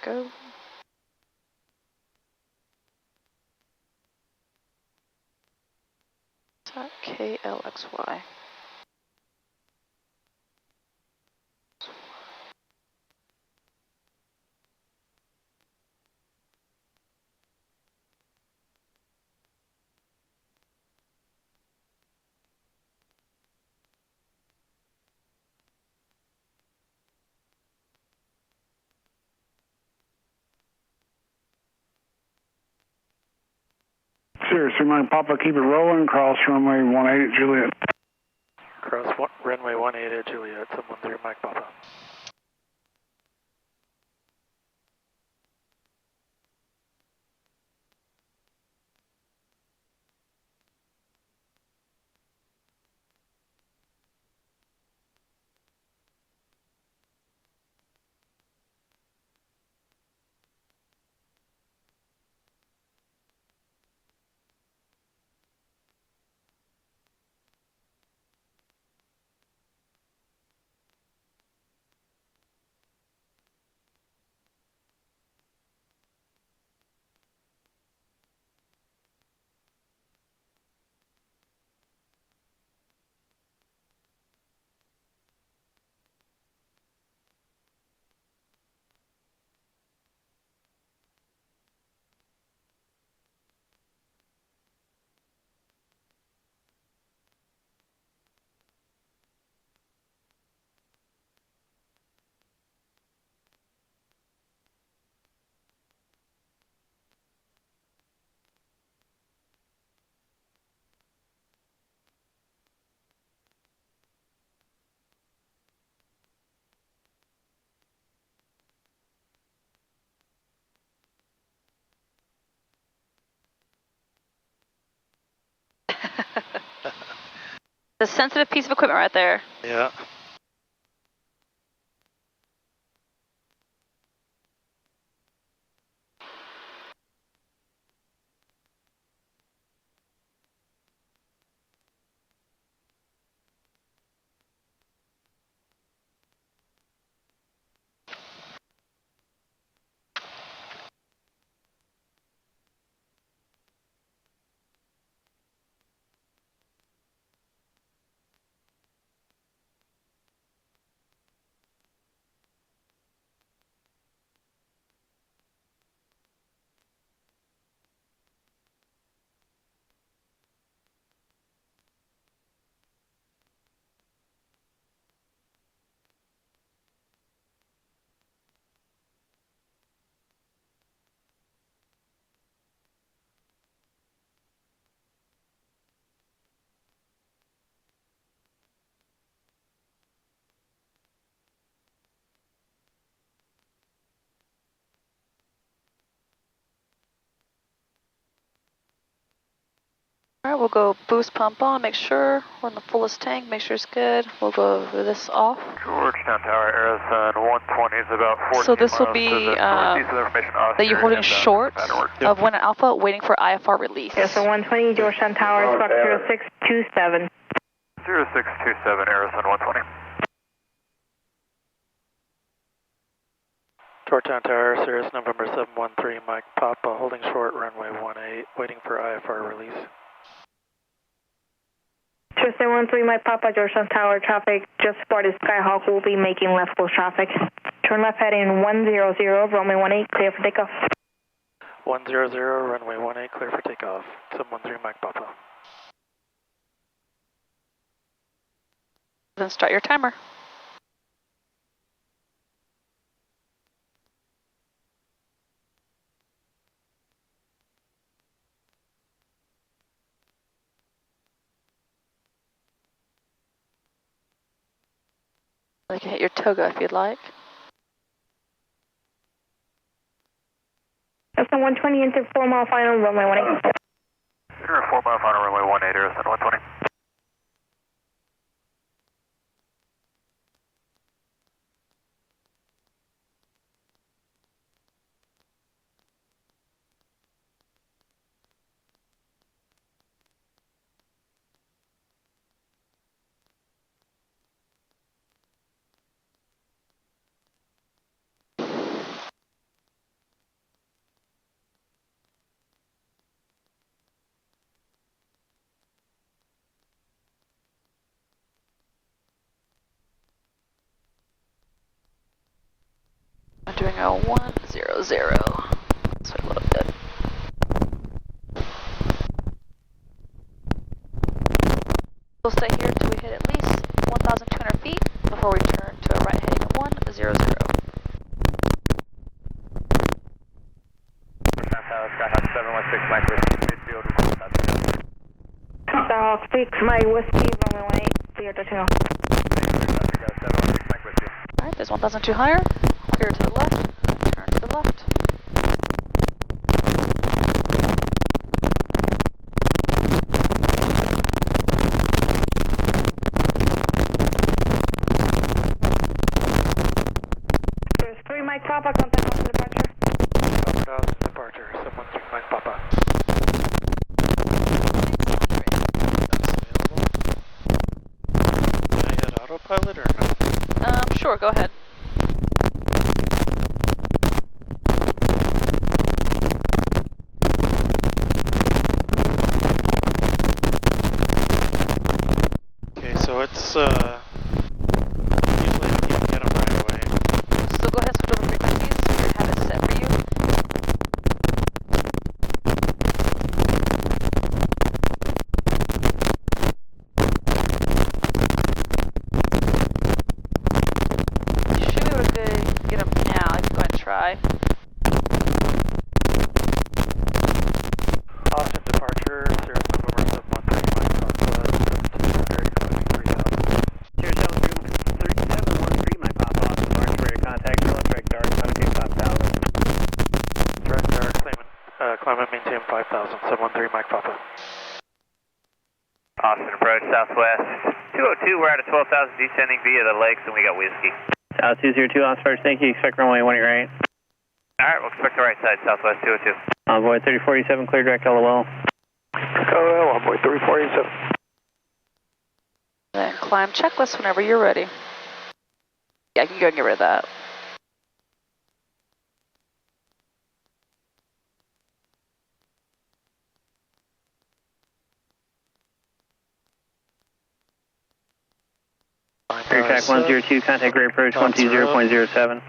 go. Is that KLXY? Sirius, Mike Papa, keep it rolling, cross runway 18 at Juliet. Cross runway 18 at Juliet, 713 Mike Papa. The sensitive piece of equipment right there. Yeah. All right, we'll go boost pump on, make sure we're in the fullest tank, make sure it's good. We'll go over this off. Georgetown Tower, Arizona 120 is about 14 So this will miles be to the northeast of the information that you're holding short of Winner Alpha, waiting for IFR release. Yes, so 120 Georgetown Tower, Squawk 0627. 0627, Arizona 120. Georgetown Tower, Sirius November 713, Mike Papa, holding short, runway 18, waiting for IFR release. Sirius 713, Mike Papa, Georgetown Tower, traffic just spotted Skyhawk will be making left full traffic. Turn left heading 100, runway 18, clear for takeoff. 100, runway 18, clear for takeoff. 713, Mike Papa. Then start your timer. You can hit your toga if you'd like. That's a 120 into 4 mile final, runway 18. Sure, 4 mile final, runway 18, Arizona 120. doing a 100. Let's wait a little bit. We'll stay here until we hit at least 1,200 feet before we turn to a right heading of 100. Skyhawk 6, Mike Whiskey, runway 18, clear to takeoff. Alright, there's 1,002 higher. Clear to the left. Turn to the left. There's 3 Mike Papa, contact off departure. Departure, 713 Mike Papa. Can I hit autopilot or no? Sure, go ahead. Okay, so it's, usually you can get them right away. So go ahead, switch over frequencies. We have it set for you. You should be able to get them now. You can go ahead and try. Austin departure, Sierra November 713 Mike Papa, 73,000. Sierra 713 Mike Papa, Austin departure, ready to contact direct dark, contact 5,000. Direct dark, climb and maintain 5,000, 713 Mike Papa. Austin approach southwest 202, we're at a 12,000 descending via the lakes and we got whiskey. South 202, Austin first, thank you, expect runway 18 right. Alright, we'll expect the right side, southwest 202. Envoy 3047, clear direct LOL. LOL, Envoy 3047. Then climb checklist whenever you're ready. Yeah, I can go and get rid of that. Clear track 102, contact grade approach 120.07.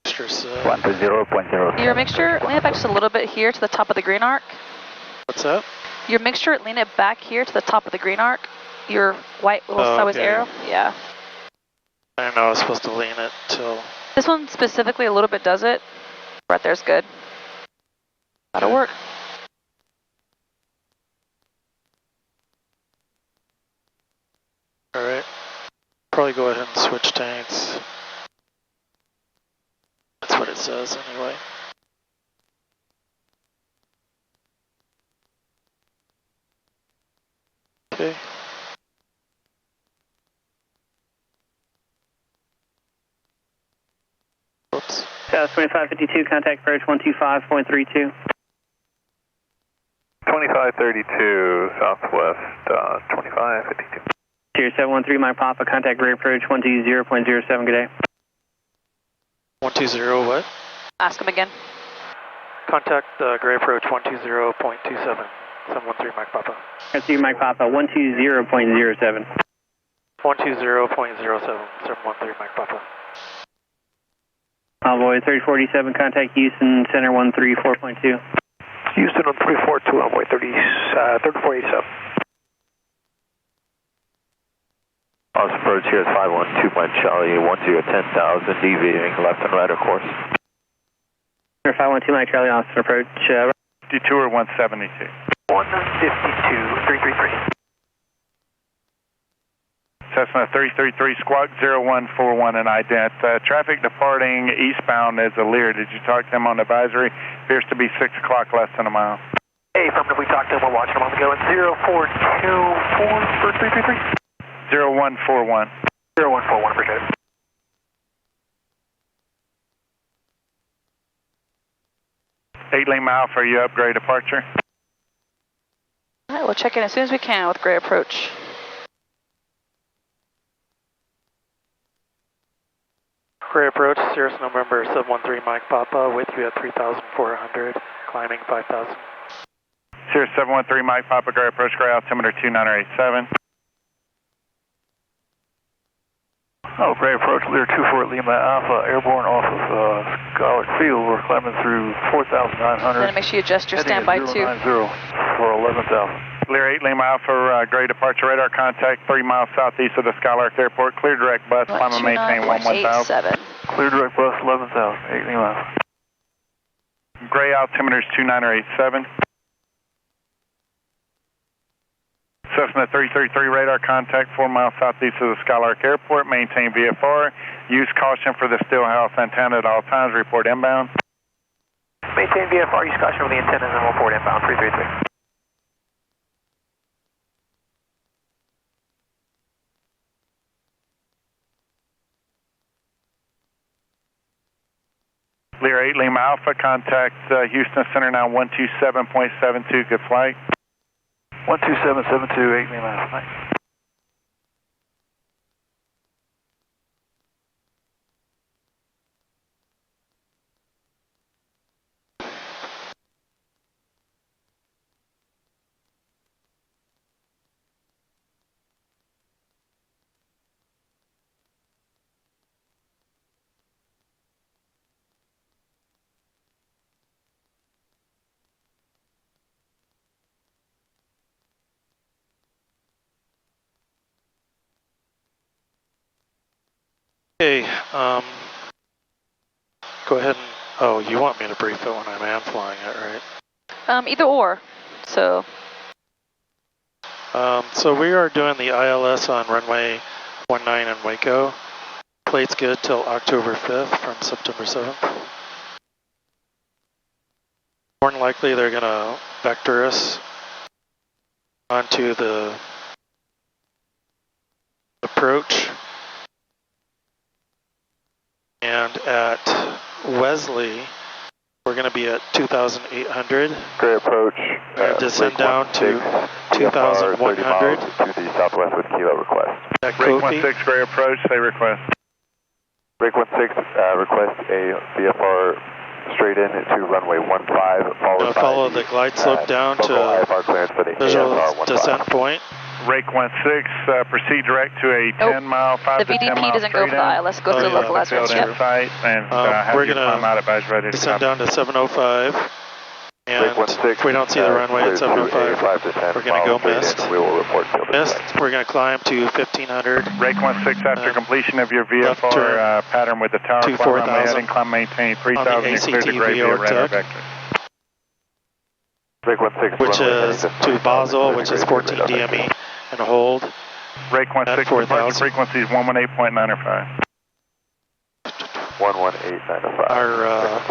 Extra 120.0. Your mixture, lean it back just a little bit here to the top of the green arc. What's that? Your mixture, lean it back here to the top of the green arc. Your white little sideways okay. arrow. Yeah. I didn't know I was supposed to lean it till... This one specifically a little bit does it. Right there's good. That'll work. Alright. Probably go ahead and switch tanks. That's what it says anyway. Okay. Whoops. South 2552, contact approach 125.32. 2532, southwest 2552. Sierra 713 Mike Papa, contact grade approach 120.07, good day. 120 what? Ask him again. Contact gray approach 120.27. 713 Mike Papa. That's you Mike Papa, 120.07. 120.07. 713 Mike Papa. Envoy 3047, contact Houston Center 134.2. Houston on 342, Envoy 3487. Austin approach here is 512 Mike Charlie, 10,000, deviating left and right of course. 512 Mike Charlie, Austin approach. 52 or 172. 152, 333. Cessna 333 Squawk 0141 and ident. Traffic departing eastbound is Aleer. Did you talk to them on advisory? Appears to be 6 o'clock, less than a mile. Hey, affirmative, we talked to him. We're watching him on the go at 0424 for 333. 0141. 0141, appreciate it. Lima Alpha, are you upgrade departure? All right, we'll check in as soon as we can with gray approach. Gray approach, Sierra November 713 Mike Papa, with you at 3,400, climbing 5,000. Sierra 713 Mike Papa, gray approach, gray altimeter 2987. Oh, gray approach, Lear 24 Lima Alpha, airborne off of field. We're climbing through 4,900. Then make sure you adjust your standby too. 090 for 11,000. Clear 8 Lima Alpha, gray departure radar contact 3 miles southeast of the Skylark Airport. Clear direct bus, climb and maintain 11,000. Clear direct bus 11,000, 8 Lima Alpha. Gray altimeter is 2987. Cessna 333 radar contact 4 miles southeast of the Skylark Airport. Maintain VFR. Use caution for the still house antenna at all times. Report inbound. Maintain VFR. Use caution for the antennas and report inbound 333. Clear 8 Lima Alpha, contact Houston Center now 127.72, good flight. 12772, 8 Lima Alpha. Okay, go ahead and, oh, you want me to brief it when I'm am flying it, right? Either or, so. So we are doing the ILS on runway 19 in Waco. Plate's good till October 5th from September 7th. More than likely they're gonna vector us onto the approach. And at Wesley, we're going to be at 2,800. Gray approach. Descend down to 2,100. To the southwest with kilo request. At Break Kofi. 16, gray approach, say request. Break 16, request a VFR straight in to runway 15, followed by follow the glide slope down to IFR clearance for the visual AFR descent point. Rake 16, proceed direct to a 10-mile, 5 The to 10 VDP mile doesn't go for the ILS, goes to the localizer. Field in sight, and have we're your gonna climb out at badge ready to descend come. down to 705. And if we don't see the runway at 705, we're going to go mist. We will report field Mist, we're going to climb to 1,500. Rake 16, after completion of your VFR pattern with the tower to climb, 4,000. and climb maintain 3,000, you clear the gray via ACT radar VORTEC. vector. Break 16, Which is to Basel, which is 14 DME, and hold. Rake 16, departure frequency is 118.905. 118.905. Our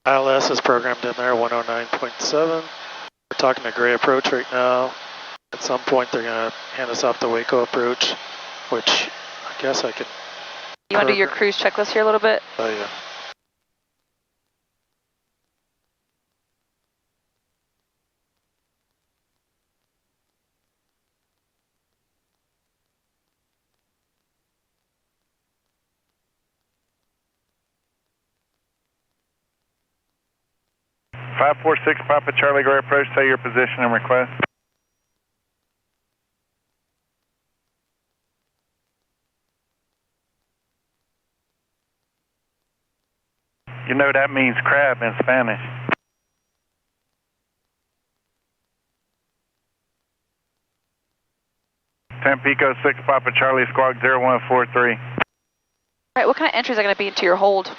ILS is programmed in there, 109.7. We're talking to Gray approach right now. At some point, they're going to hand us off the Waco approach, which I guess I can. You want to do your cruise checklist here a little bit? Oh, yeah. Five 4-6 Papa Charlie Gray approach, say your position and request. You know that means crab in Spanish. Tampico 6 Papa Charlie Squawk 0143. Alright, what kind of entries are going to be into your hold?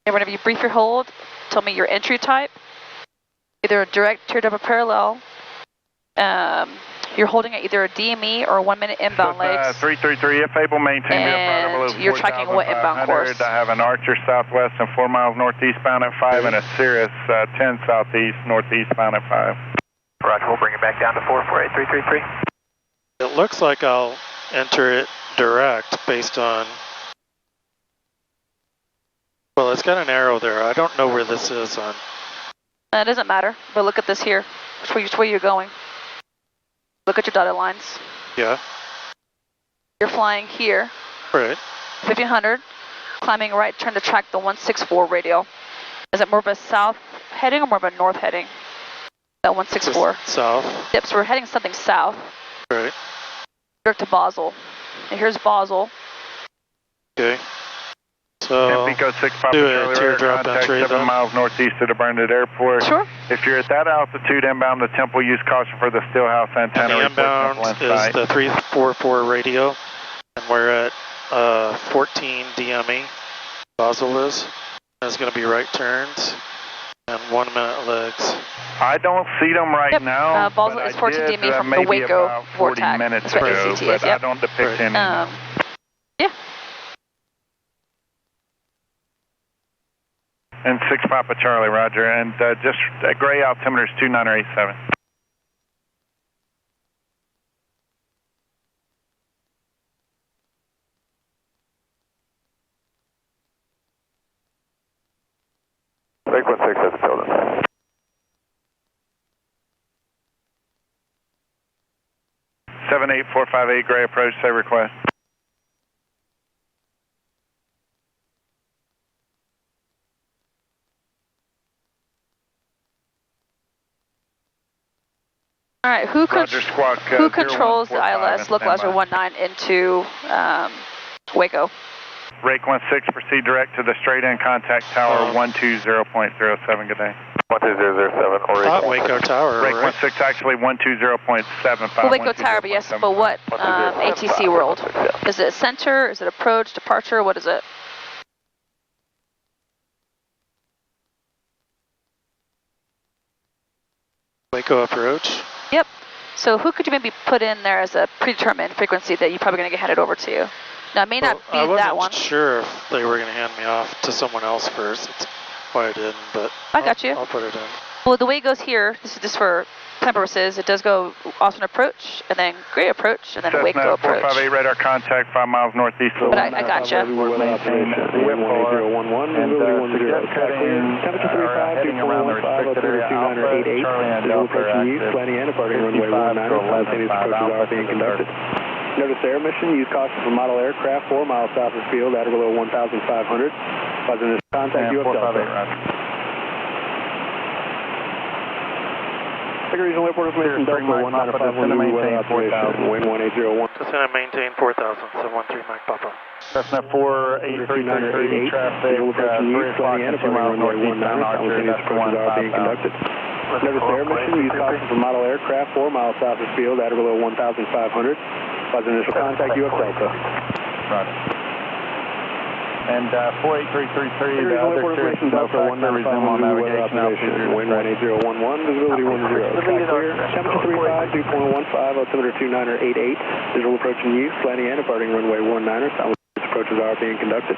And whenever you brief your hold, tell me your entry type. Either a direct teardrop or parallel. You're holding at either a DME or a 1 minute inbound legs. 333, if able, maintain and you're tracking what inbound course? I have an Archer southwest and 4 miles northeast bound at 5 and a Cirrus 10 southeast northeast bound at 5. Roger, we'll bring it back down to 448-333. It looks like I'll enter it direct based on. Well, it's got an arrow there. I don't know where this is on. It doesn't matter, but look at this here. Which way you're going. Look at your dotted lines. Yeah. You're flying here. Right. 1500, climbing right, turn to track the 164 radial. Is it more of a south heading or more of a north heading? That 164. South. Yep, so we're heading something south. Right. Direct to Basel. And here's Basel. Okay. So Pico 6 Papa do a Charlie, radar teardrop contact entry 7 then. miles northeast of the Burnett Airport. Sure. If you're at that altitude inbound to Temple, use caution for the Steelhouse antenna. And the inbound is the 344 radio, and we're at 14 DME. Basel is. And it's going to be right turns and 1 minute legs. I don't see them right now. Basel is 14 DME from the Waco about 40 vortex. minutes That's what ago, ACT but is, I don't depict any. Yeah. And 6 Papa Charlie, roger. And just gray altimeter is 2987. Break 16 at the building. Seven 8458 gray approach, say request. All right, who controls the ILS localizer 19 into Waco? Rake 16, proceed direct to the straight-in contact tower 120.07, good day. 12007 or Waco Tower, Rake right? 16, actually 120.75. Well, Waco Tower, but yes, but what ATC world? Is it center, is it approach, departure, what is it? Waco approach. Yep. So who could you maybe put in there as a predetermined frequency that you're probably going to get handed over to you? Now, it may not be that one. I wasn't sure if they were going to hand me off to someone else first. That's why I didn't, but I got you. I'll put it in. Well, the way it goes here, this is just for time purposes, it does go Austin approach, and then Gray approach, and then Waco approach. 458 radar contact 5 miles northeast of But I gotcha. and suggest Temperature 35, heading around the restricted area Alpha, Charlie and Delta landing and departing runway 19, simultaneous approaches are being conducted. Notice air mission, use caution for model aircraft 4 miles south of field at or below 1,500. Positive contact UF Delta. Figure regional airport information, Delta 1951, weather observation, wind 1801. Just going to maintain 4,000, 713 Mike Papa. Cessna 48333 traffic, 3 o'clock and 2 miles northeast bound Archer, that's 150. Notice air mission, use caution for model aircraft 4 miles south of field at or below 1,500. Positive initial contact UF Delta. Roger. And 48333, the other clear snow factor, resume on navigation, altitude wind 18011, visibility 10. Sky clear, temperature 35, dew point 15, altimeter 2988, visual approaching use, landing and departing runway 19, simultaneous approaches are being conducted.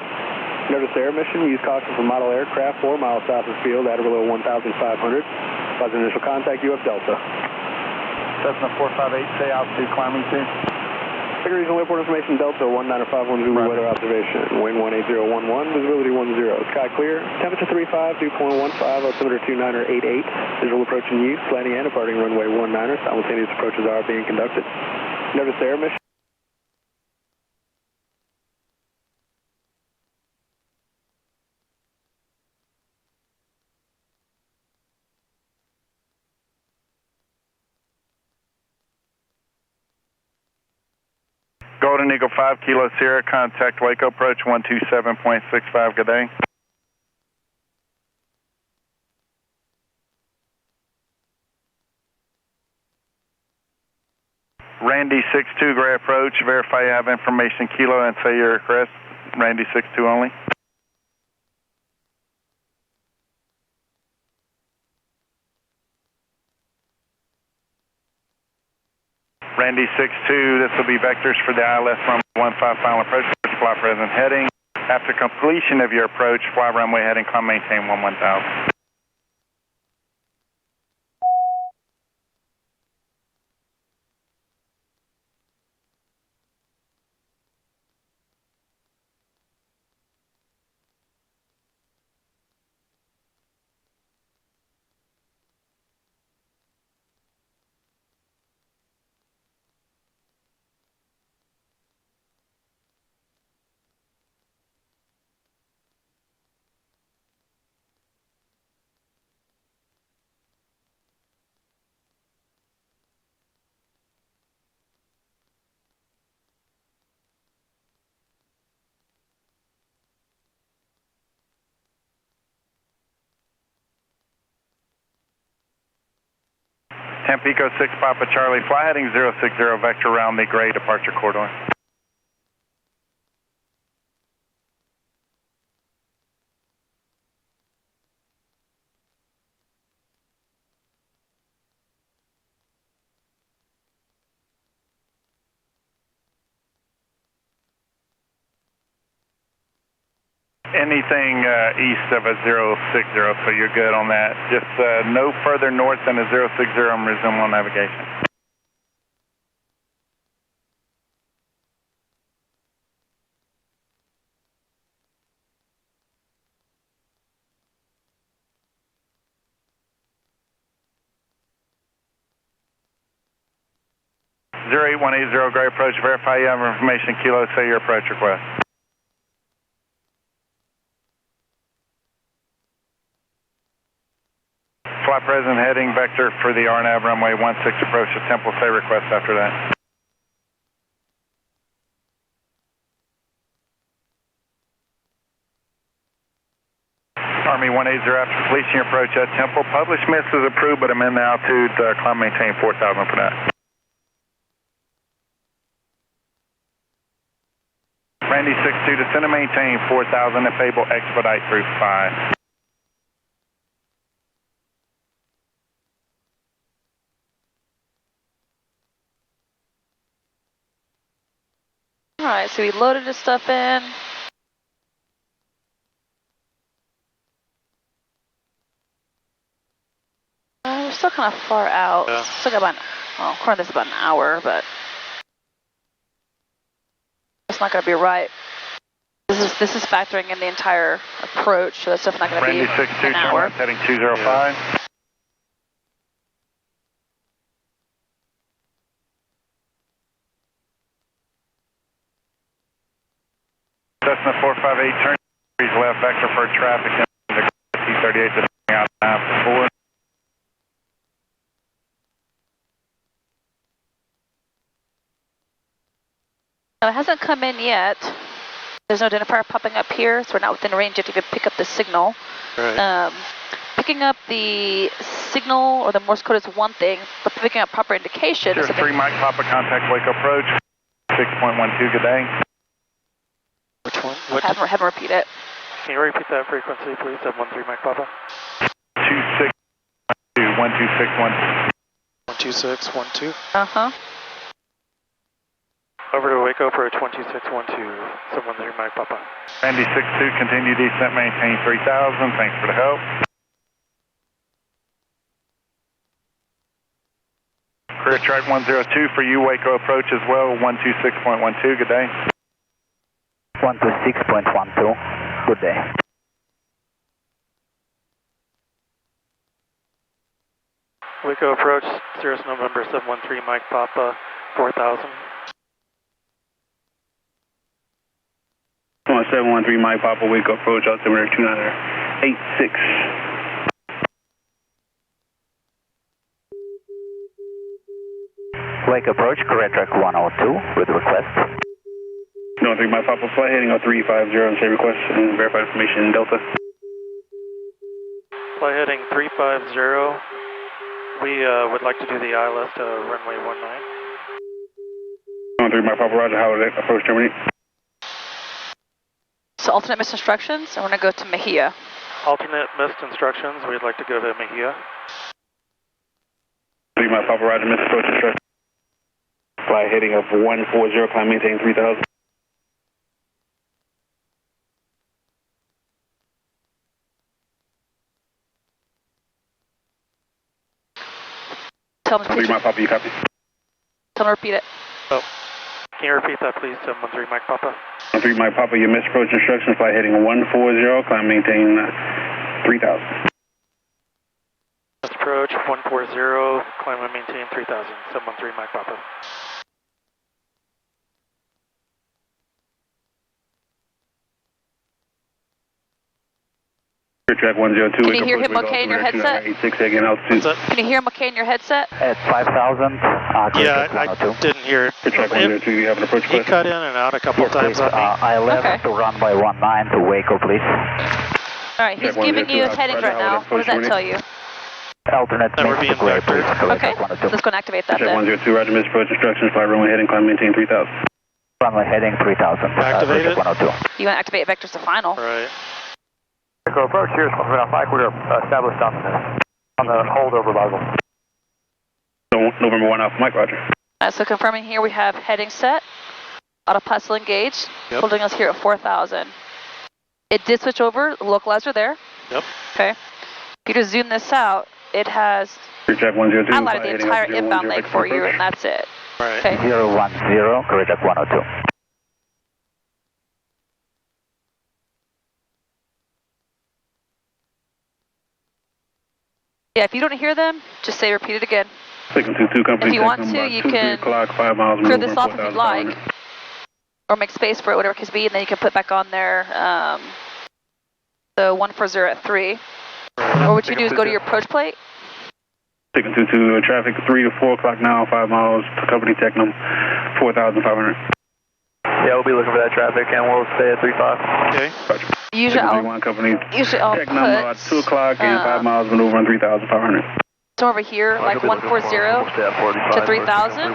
Notice air mission, use caution for model aircraft 4 miles south of field at or below 1,500. Positive initial contact UF Delta. Cessna 458, say altitude climbing to. Figure regional airport information, Delta 1951, Zulu weather observation, wind 18011, visibility 10. Sky clear, temperature 35, dew point 15, altimeter 2988, visual approaching use, landing and departing runway 19, simultaneous approaches are being conducted. Notice air mission. Golden Eagle 5 Kilo Sierra, contact Waco approach 127.65, good day. Randy 62 Gray approach, verify you have information Kilo and say your request, Randy 62 only. Randy 62, this will be vectors for the ILS runway 15 final approach, fly present heading. After completion of your approach, fly runway heading, climb maintain 1000. Tampico 6 Papa Charlie, fly heading 060, vector around the gray departure corridor. Anything east of a 060, so you're good on that. Just no further north than a 060 and resume on navigation. Zero 8180 gray approach, verify you have information, Kilo, say your approach request. Fly present heading vector for the RNAV runway 16 approach to Temple, say request after that. Army 180 after completion your approach at Temple. Published miss is approved, but amend the altitude, climb maintain 4,000 for that. Randy 62, descend and maintain 4,000 if able, expedite through 5. Alright, so we loaded this stuff in. We're still kind of far out. Yeah. Still got about, well, according to this, about an hour, but it's not going to be right. This is factoring in the entire approach, so that's definitely not going to be Randy 62, an hour. heading 205. Cessna 458, turn left, vector for traffic in the T38 to out 9-4. Now, it hasn't come in yet. There's no identifier popping up here, so we're not within range yet to pick up the signal. Right. Picking up the signal or the Morse code is one thing, but picking up proper indication Sure, is a 3 Mike Papa, contact Waco approach, 6.12, good day. Which one? have him repeat it. Can you repeat that frequency, please? 713 Mike Papa. 2612, 12612. 12612. Uh-huh. Over to Waco for 22612. 713 Mike Papa. Randy 62, continue descent, maintain 3,000. Thanks for the help. Career track 102 for you, Waco approach as well, 126.12, good day. 126.12, good day. Waco approach, Cirrus November 713 Mike Papa, 4,000. 713 Mike Papa, Waco approach, altimeter 2986. Wake approach, correct track 102 with request. No, 3 Mike Papa, flight heading 350 and say request and verify information in Delta. Flight heading 350. We would like to do the ILS to runway 19. No, 3 Mike Papa, roger, how would that approach terminate? So alternate missed instructions, and we're going to go to Mejia. Alternate missed instructions, we'd like to go to Mejia. 3 Mike Papa, roger, missed approach instructions. Flight heading of 140, climb maintain 3,000. Tell him to 3 Mike Papa, you copy? Tell him to repeat it. Oh, can you repeat that, please? 713 Mike Papa. 3 Mike Papa, you missed approach instructions. Flight heading 140, climb maintain 3,000. Missed approach 140, climb and maintain 3,000. 713 Mike Papa. Track 102. Can you hear him okay in your headset? 86 again, altitude. Can you hear him okay in your headset? At 5,000. Yeah, I didn't hear it. Track 102, you have an approach He cut in and out a couple times on me. I left to runway 19 to Waco, please. Alright, he's giving you his headings right now. What does that tell you? Alternate And we're being vectored. Okay, let's go and activate that Check then. 102, Roger, missed approach instructions, fly runway heading, climb, maintain 3000. Runway heading 3000. Activate it. 102. You want to activate vectors to final. Right. Echo approach, here's 105, we're established on the holdover level. So, November 1 Alpha Mike, Roger. So confirming here we have heading set, autopilot still engaged, holding us here at 4,000. It did switch over, localizer there. Yep. Okay. If you just zoom this out, it has Check 102. highlighted the entire inbound leg for you, and that's it. Right. Okay. 010, correct 102. Yeah, if you don't hear them, just say repeat it again. Taking 22 company. If you want to, you can clear this off if you'd like, or make space for it, whatever it could be, and then you can put back on there the 140 at 3. Or what you do is go to your approach plate. Taking 22 traffic 3 to 4 o'clock now, 5 miles to company Technum, 4,500. Yeah, we'll be looking for that traffic, and we'll stay at 35. Okay. Usually I'll put Technum 2 o'clock and 5 miles maneuver on 3,500. So over here, like 140 to 3,000,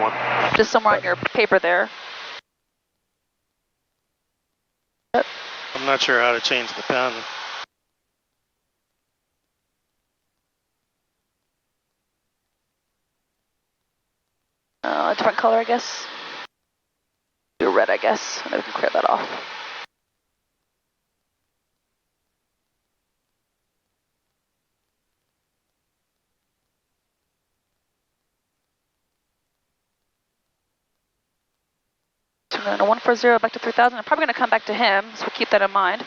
just somewhere on your paper there. Yep. I'm not sure how to change the pen. A different color, I guess. Do red, I guess, and then we can clear that off. So I'm going to 140 back to 3,000. I'm probably going to come back to him, so we'll keep that in mind.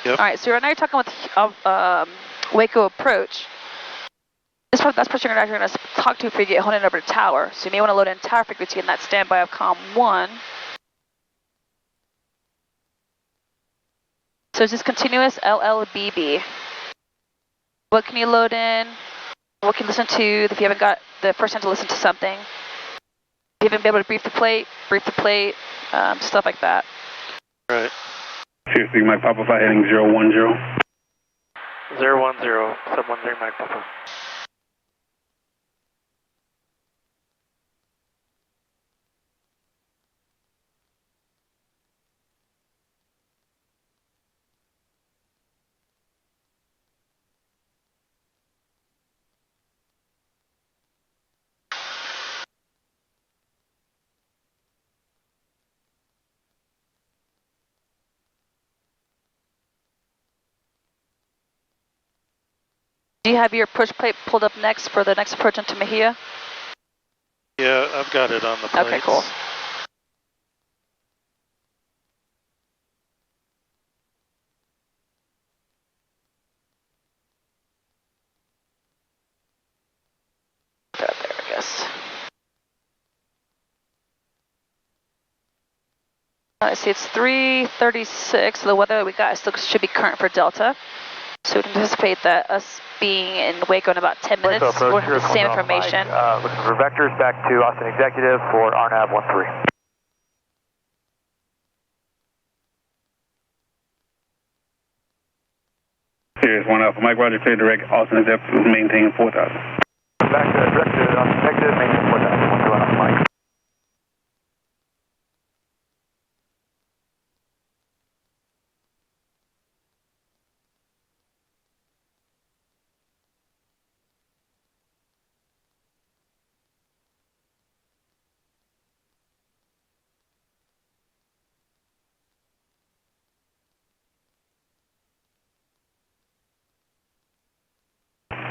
Yep. All right, so right now you're talking with Waco approach. That's what you're going to talk to if you get honed over to tower. So you may want to load in tower frequency in that standby of COM 1. So it's just continuous LLBB. What can you load in? What can you listen to if you haven't got the first time to listen to something? If you haven't been able to brief the plate, stuff like that. Right. Seriously, Mike Papa Flight heading 010. 010, 713 Mike Papa. Do you have your push plate pulled up next for the next approach into Mejia? Yeah, I've got it on the plates. Okay, cool. There, I guess. I see it's 3:36. So the weather that we got still should be current for Delta. So we can anticipate that us being in Waco in about 10 minutes, we'll have the same information. Looking for vectors back to Austin Executive for RNAV 13. Here's 1 Alpha Mike, Roger, clear direct, Austin Executive, maintain 4,000. Back to direct to Austin Executive, maintain 4,000. 1 Alpha Mike.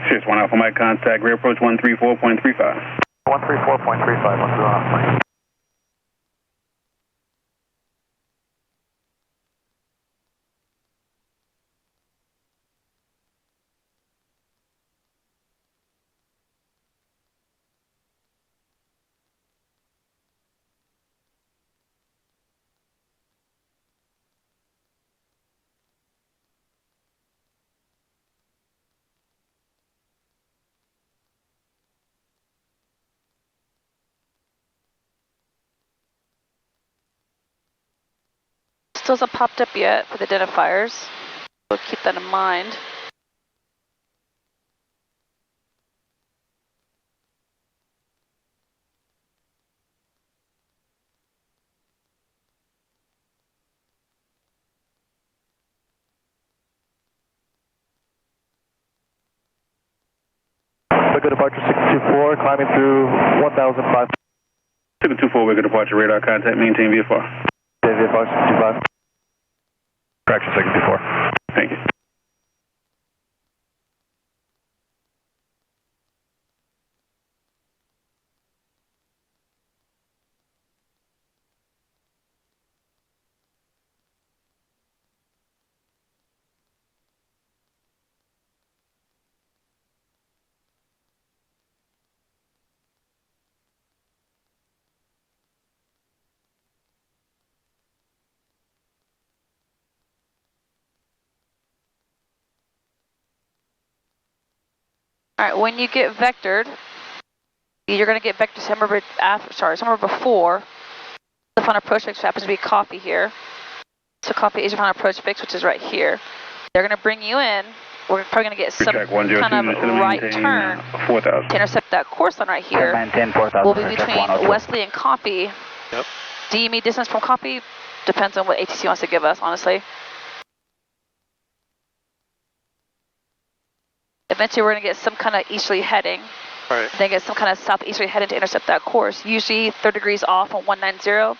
Here's 1 Alpha Mike, contact rear approach 134.35. 134.35, 1 Alpha Mike. Still hasn't popped up yet for the identifiers. We'll keep that in mind. Wake departure 624, climbing through 1,005. 624, Wake departure, radar contact, maintain VFR. VFR 625. Correction 624. Thank you. All right, when you get vectored, you're going to get vectored somewhere before the final approach fix happens to be coffee here. So coffee is your final approach fix, which is right here. They're going to bring you in. We're probably going to get some kind of right turn to intercept that course line right here. We'll be between Wesley and coffee. Yep. DME distance from coffee depends on what ATC wants to give us, honestly. Eventually, we're going to get some kind of easterly heading. Right. Then get some kind of southeasterly heading to intercept that course. Usually 30 degrees off on 190.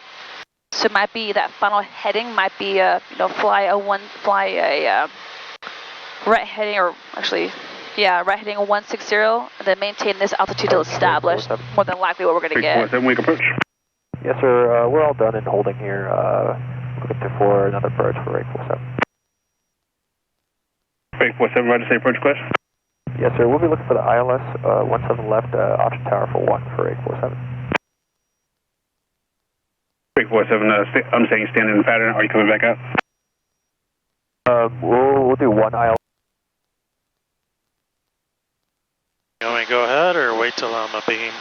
So it might be that final heading might be fly a right heading, or actually, yeah, right heading a 160, and then maintain this altitude till established. More than likely what we're going to get. 347, wake approach. Yes, sir. We're all done and holding here. Looking for another approach for 847. 847, roger, say approach request. Yes, sir. We'll be looking for the ILS 17 left, option tower for 1 for 847. 847, I'm saying stand in the pattern. Are you coming back out? We'll do 1 ILS. You want me to go ahead or wait till I'm a beam?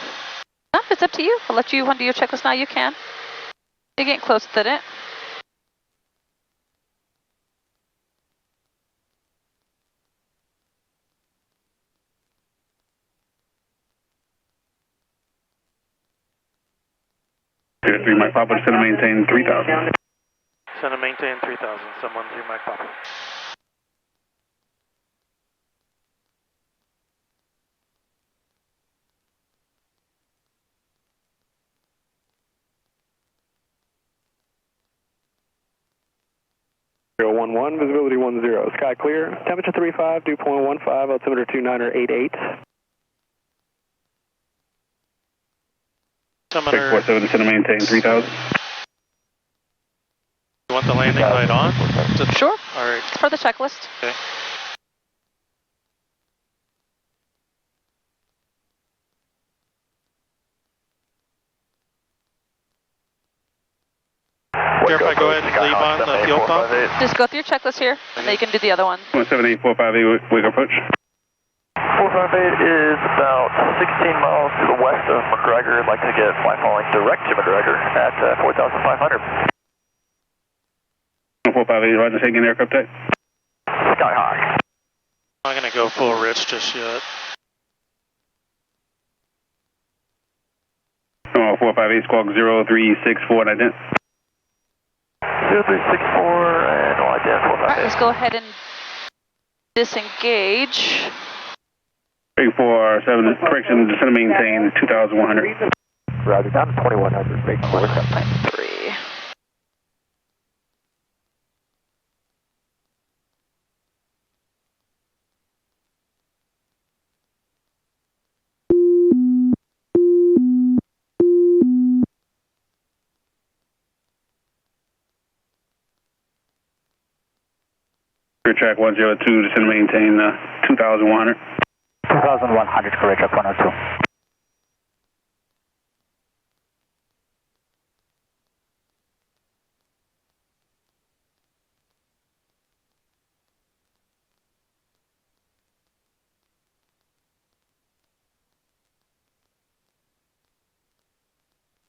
No, it's up to you. I'll let you undo your checklist now. You can. You're getting close to it. Three Mike Papa, center maintain 3,000. Center maintain 3,000. Someone 3 Mike Papa. Visibility 10, sky clear, temperature 35, dew point 15, altimeter 2988. 647, center maintain 3,000. You want the landing light on? Sure. All right. It's for the checklist. Okay. Care if I go ahead and leave on the fuel pump? Just go through your checklist here, and then you can do the other one. 178-458, wake approach. 458 is about 16 miles to the west of McGregor. I'd like to get flight following direct to McGregor at 4,500. 458, roger, taking aircraft type. Sky high. I'm not going to go full rich just yet. 458, squawk 0364, ident. 0364 and no ident 458. All right, let's go ahead and disengage. 347, correction, center maintain 2,100. Roger, down to 2,100, make 1.3. Track 102, descend maintain 2,100. 2,100, correct, track 102.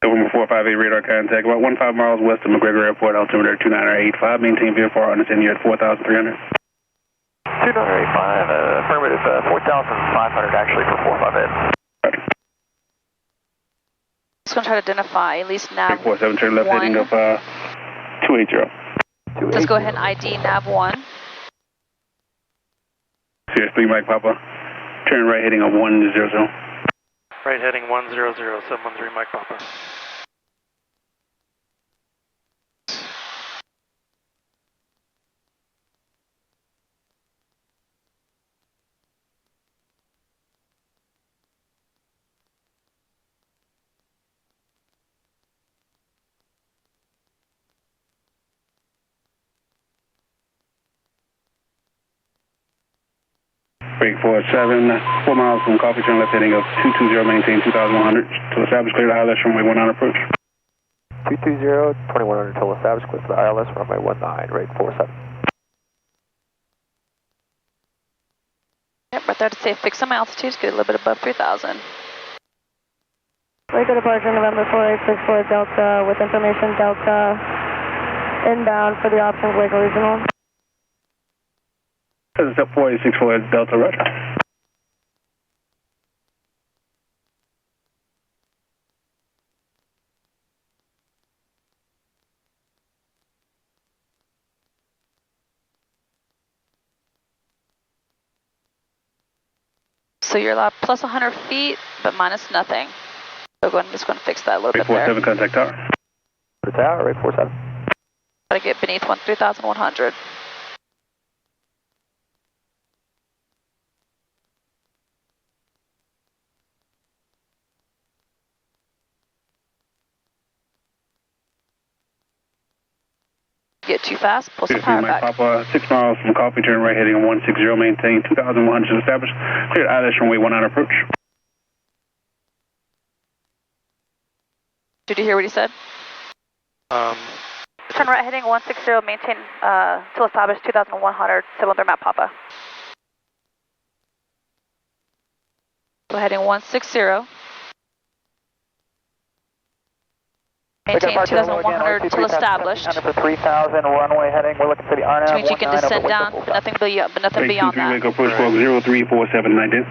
November 458 radar contact, about 15 miles west of McGregor Airport, altimeter 2985, maintain VFR on descend, you're at 4,300. 2985, affirmative, 4,500 actually for 458. Just going to try to identify at least nav 347, turn left 1. heading of 280. Let's go ahead and ID nav 1. Sirius 3 Mike Papa, Turn right heading on 100. Right heading 100, 713 Mike Papa. Break 47, 4 miles from Coffee, turn left heading of 220, maintain 2100 to establish clear to ILS runway 19 approach. 220, 2100 till established, clear to the ILS runway 19, rate 47. Yep, right there to say fix some altitudes, get a little bit above 3,000. Waco departure November 4864 Delta with information Delta inbound for the options Waco Regional. This is up 4864 Delta, roger. So you're allowed plus 100 feet, but minus nothing. So I'm just going to fix that a little bit there. 47, contact tower. The tower, rate 47. Try to get beneath 3,100. Get too fast, pull some power back. Papa, 6 miles from Coffee, turn right heading on 160, maintain 2,100 established. Clear ILS runway 19 approach. Did you hear what he said? Turn right heading 160, maintain till established 2,100, 713 map Papa. So heading 160. Maintain 2,100 till established. For 3,000, runway heading, we're looking for the RNAV. Which means you can descend down, but nothing beyond that. Waco approach squawk 0347 19.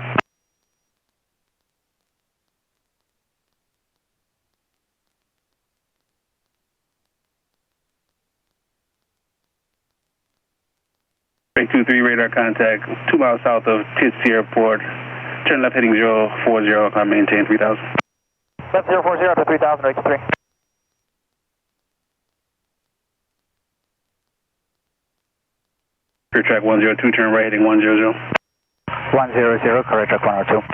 Break 23 radar contact, 2 miles south of Titsy Airport. Turn left heading 040, maintain 3,000. Left 040 up to 3,000, rate 3. Clear track 102, turn right heading 100. 100, correct track 102.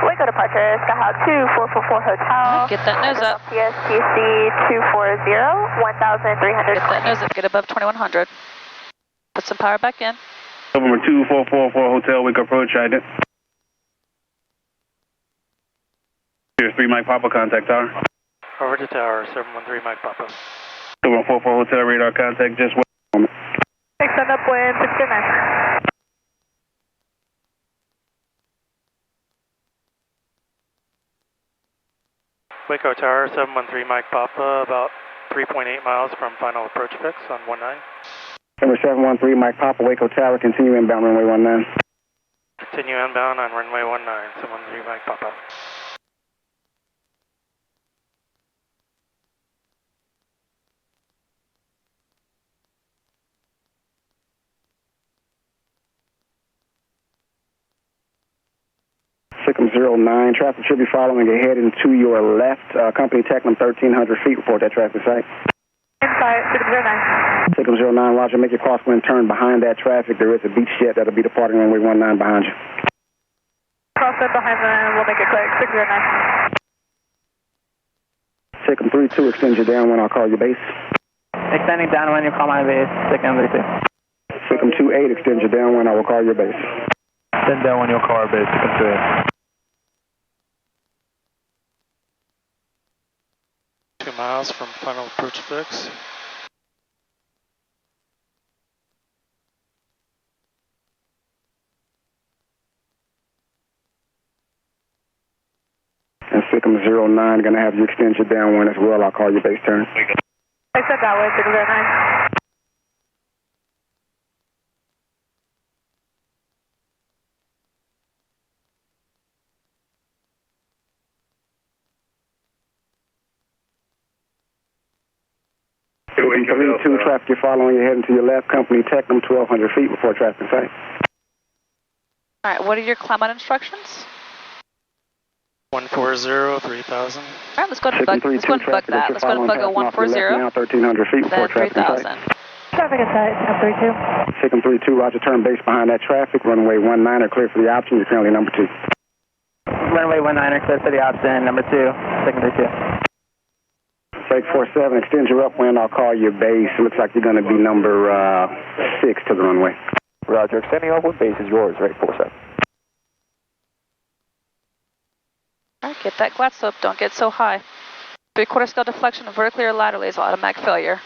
Waco departure, Skyhawk 2444 Hotel. Get that nose up. PSTC 240, 1,300. Get that nose up, get above 2,100. Put some power back in. November 2444 Hotel, Waco approach, ident. Here's 3 Mike Papa, contact tower. Over to tower, 713 Mike Papa. 7144 Hotel, radar contact, just wait a moment. Extend up wind 69. Waco Tower, 713 Mike Papa, about 3.8 miles from final approach fix on 19. Number 713 Mike Papa, Waco Tower, continue inbound runway 19. Continue inbound on runway 19, 713 Mike Papa. Sikkim 09, traffic should be following ahead and to your left. Company Technum 1,300 feet, report that traffic site. Inside, Sikkim 09. Sikkim 09, roger, make your crosswind turn behind that traffic. There is a beach jet that'll be departing runway 19 behind you. Crosswind behind them, we'll make it quick, Sikkim 09. Sikkim 32, extend your downwind, I'll call your base. Extending downwind, you call my base, Sikkim 32. Sikkim 28, extend your downwind, I will call your base. Extend downwind, you'll call our base, Sikkim 28. 2 miles from final approach fix. 9, going to have you extend your downwind as well. I'll call you base turn. Except that way, 609. Company 2 traffic, you're following, you're heading to your left. Company Tech, 1,200 feet before traffic in sight. All right, what are your climb out instructions? 140, 3,000. All right, let's go ahead and bug, let's go ahead and bug that. Let's go ahead and bug a 140. Now 1,300 feet before then traffic in sight. 3,000. Traffic in sight, SICM 32. SICM 32, roger, turn base behind that traffic. Runway 19 are clear for the option. You're currently number 2. Runway 19 are clear for the option, number 2, SICM 32. Break 47, extend your upwind. I'll call you base. It looks like you're going to be number 6 to the runway. Roger, extending upwind, base is yours, rate 47. All right, get that glide slope. Don't get so high. 3/4 scale deflection vertically or laterally is automatic failure.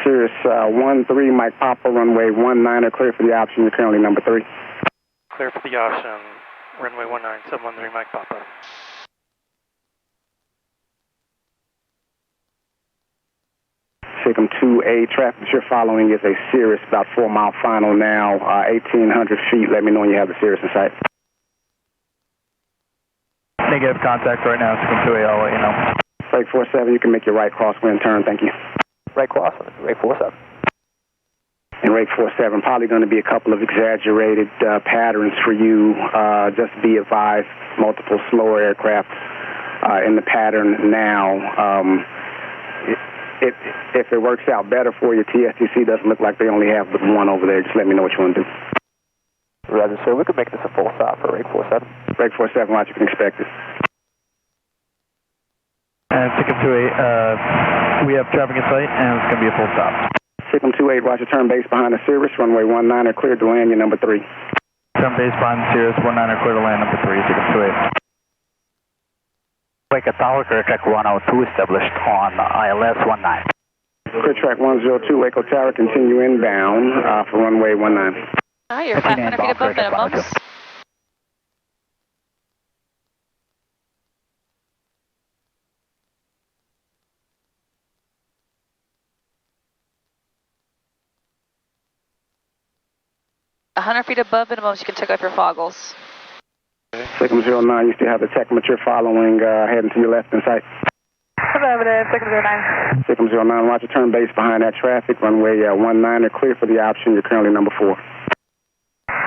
Cirrus 13, Mike Papa, runway 19 are clear for the option. You're currently number 3. Clear for the option. Runway 19, 713, Mike Papa. SICM 2A, traffic that you're following is a Cirrus, about 4 mile final now, 1,800 feet. Let me know when you have the Cirrus in sight. Negative contact right now, SICM 2A, I'll let you know. Break 47, you can make your right crosswind turn, thank you. Right cross, rate 47. And rate 47, probably going to be a couple of exaggerated patterns for you. Just be advised, multiple slower aircraft in the pattern now. If it works out better for you, TSTC doesn't look like they only have but one over there. Just let me know what you want to do. Roger, sir. We could make this a full stop for rate 47. Rate 47, watch, you can expect it. And SICM 28, we have traffic in sight, and it's going to be a full stop. SICM 28, roger, turn base behind the Cirrus, runway 19 are cleared to land, you're number 3. Turn base behind the Cirrus, 19 are clear to land, number 3, SICM 28. Wake Tower, clear track 102 established on ILS 19. Clear track 102, Waco Tower, continue inbound for runway 19. All right, you're 500 feet above minimums. A 100 feet above minimums, you can take off your foggles. SICM 09, you still have the tachometer following, heading to your left in sight. Affirmative, SICM 09. SICM 09, roger, turn base behind that traffic, runway 19 are clear for the option, you're currently number 4.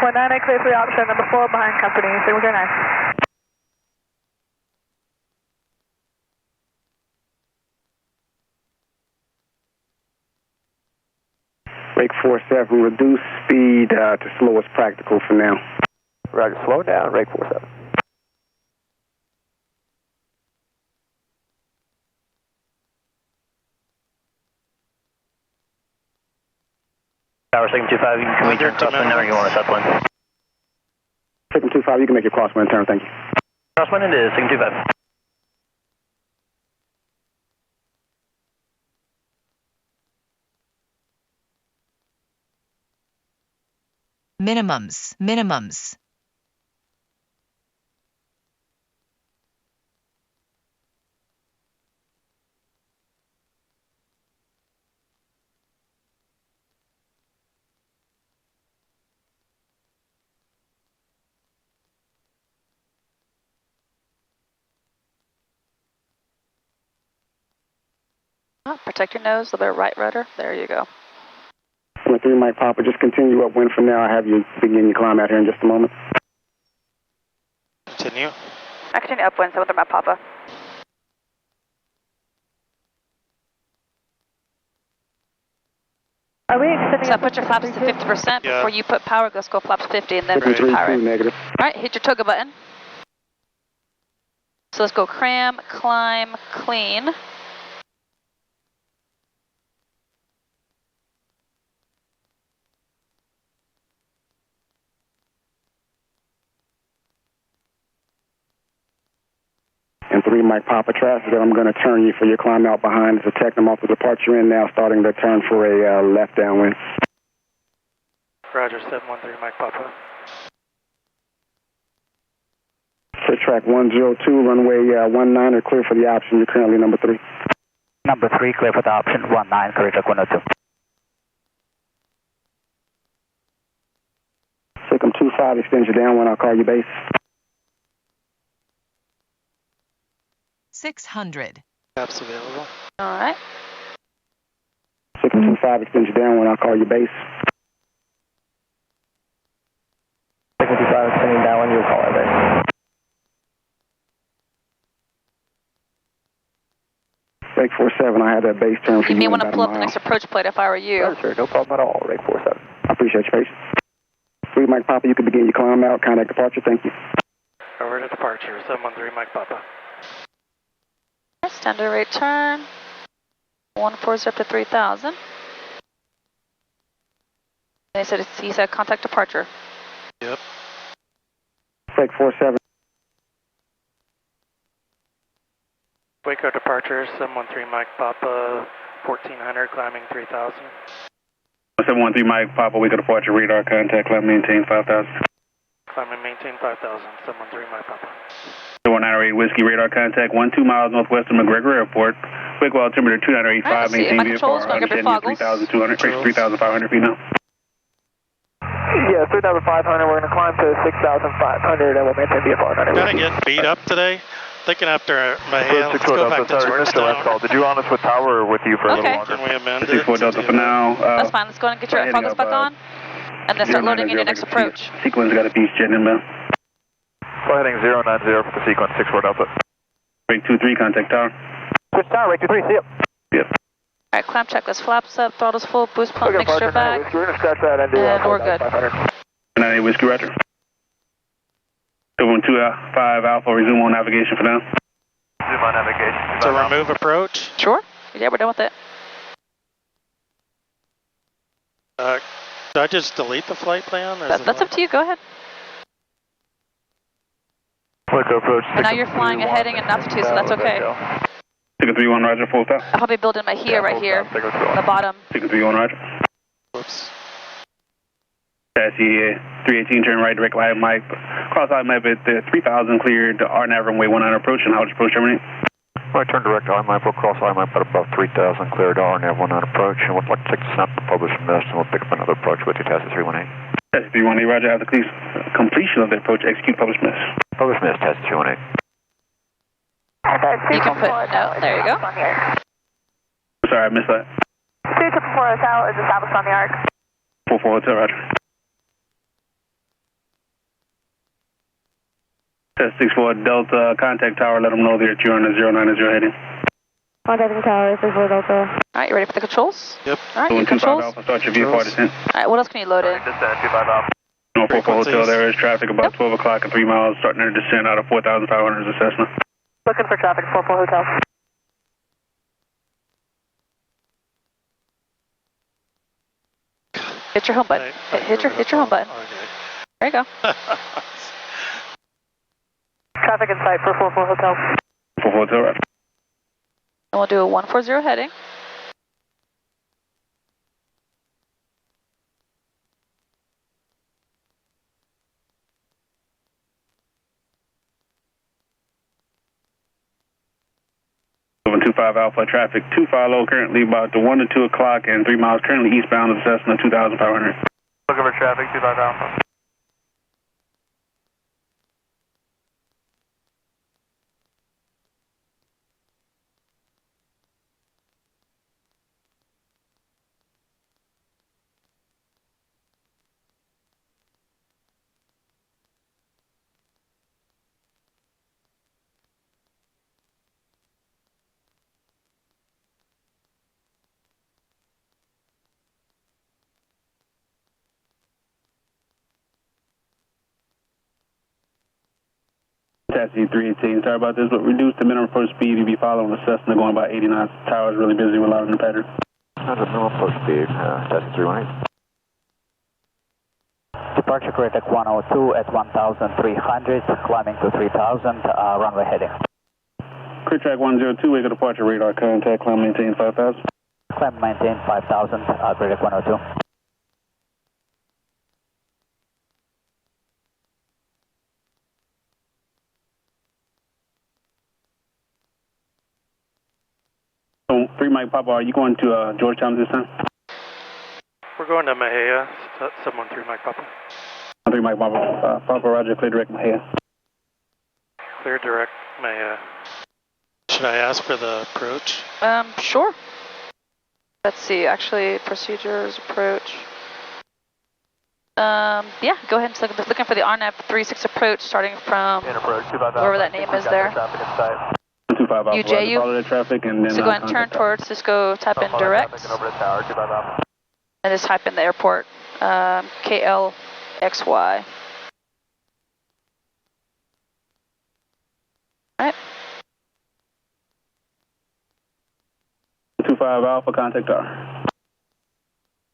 19 clear for the option, number 4 behind company, SICM 09. Break 47, reduce speed to slow as practical for now. Roger, slow down, rate 47. Tower SICM 25, you can make your crosswind now or you want to southwind? SICM 25, you can make your crosswind turn, thank you. Crosswind into SICM 25. Minimums. Oh, protect your nose with the right rudder. There you go. Number 3, Mike Papa, just continue upwind from now. I'll have you begin your climb out here in just a moment. Continue. I continue upwind, so with my Papa. Are we extending So put your flaps to 50% Yeah. before you put power. Let's go flaps 50 and then Right. put power in. Negative. All right, hit your toga button. So let's go cram, climb, clean. And 3 Mike Papa traffic, and I'm going to turn you for your climb out behind. It's a Tecnam off the departure in now, starting to turn for a left downwind. Roger, 713 Mike Papa. Clear track 102, runway 19, or clear for the option. You're currently number 3. Number 3, clear for the option, 19, clear track 102. Sikkim 25, extend your downwind, I'll call you base. 600. Caps available. All right. Sikkim 25, extend your downwind, I'll call you base. Sikkim 25, extending downwind, you'll call our base. Rake 47, I had that base turn for you. You may want to pull up the next approach plate if I were you. Sure, sir, no problem at all. Rake 47. I appreciate your patience. 3 Mike Papa, you can begin your climb out. Contact departure, thank you. Over to departure, 713 Mike Papa. Standard rate turn. 140 up to 3,000. He said contact departure. Yep. Rake 47. Waco departure, 713 Mike Papa, 1400, climbing 3000. 713 Mike Papa, Waco departure, radar contact, climb maintain 5000. Climb and maintain 5000, 713 Mike Papa. 1908 Whiskey, radar contact, 12 miles northwest of McGregor Airport. Waco altimeter 2985, maintain VFR, 3,500 feet now. Yeah, 3,500, we're going to climb to 6,500 and we'll maintain VFR. Kind of getting beat up today. Thinking after my hand, let's go back to Georgetown. Did you want us with tower or with you for a little longer? Can we amend it? 64 Delta for now. That's fine. Let's go ahead and get your foggles back on. And then start loading in your next approach. Sequence got a piece jet inbound. Go heading 090 for the sequence, 64 Delta. Rake 23, contact tower. Switch tower, Rake 23, see ya. Yep. Alright, clamp checklist, flaps up, throttles full, boost pump mixture back. We're going to scratch that and do and we're good. 98 Whiskey, roger. 725 Alpha, resume on navigation for now. Resume on navigation. So remove approach? Sure. Yeah, we're done with it. Should I just delete the flight plan? Or That's up to you. Go ahead. Waco approach. And now you're flying and heading in altitude, so that's okay. Ticket 31, roger, full stop. I'll probably build in my here, right here, on the bottom. Ticket 31, roger. Whoops. Chassis 318, turn right, direct line, Mike. Cross out map at 3,000, cleared RNAV runway 19 approach, and how would you approach terminate? Right, turn direct IMAP, we'll cross IMAP at about 3,000, cleared RNAV 19 approach, and we'd like to take the snap to publish from this, and we'll pick up another approach with you, Taxi 318. Taxi 318, roger, after completion of the approach, execute publish miss. Publish miss, Taxi 318. You can put, no, there you go. Sorry, I missed that. 244 Hotel is established on the arc. 44 Hotel, roger. Test 64 Delta, contact tower, let them know that you're on the 090 heading. Contacting tower, 64 Delta. Alright, you ready for the controls? Yep. Alright, your controls. Alpha, start your VFR descent. Alright, what else can you load in? Descent, 25 Alpha. 44 Hotel, there is traffic about 12 o'clock and 3 miles, starting their descent out of 4,500 is a Cessna. Looking for traffic, 44 Hotel. Hit your home button. Hit your home button. Okay. There you go. Traffic in sight for 44 Hotel. 44 Hotel, right. And we'll do a 140 heading. Over 25 Alpha traffic, 2 follow currently about the 1 to 2 o'clock and 3 miles currently eastbound of Cessna 2,500. Looking for traffic, 25 Alpha. Taxi 318, sorry about this, but reduce the minimum approach speed. You'll be following the Cessna going about 89. Tower's really busy with a lot of the pattern. That's a minimum approach speed, Taxi 318. Departure correct at 102 at 1,300, climbing to 3,000, runway heading. Clear track 102, wake of departure, radar contact, climb maintain 5000. Climb maintain 5000, clear deck 102. So, 3 Mike Papa, are you going to Georgetown this time? We're going to Mahia, 713 Mike Papa. 3 Mike Papa, Papa Roger, clear direct Mahia. Clear direct Mahia. Should I ask for the approach? Sure. Let's see, actually, procedures, approach. Yeah, go ahead and look, looking for the RNAV 36 approach, starting from wherever that name is there. UJU. Follow the traffic and then so go ahead and turn towards, just go type in direct. And just type in the airport, KLXY. Alright. 25 Alpha, contact R.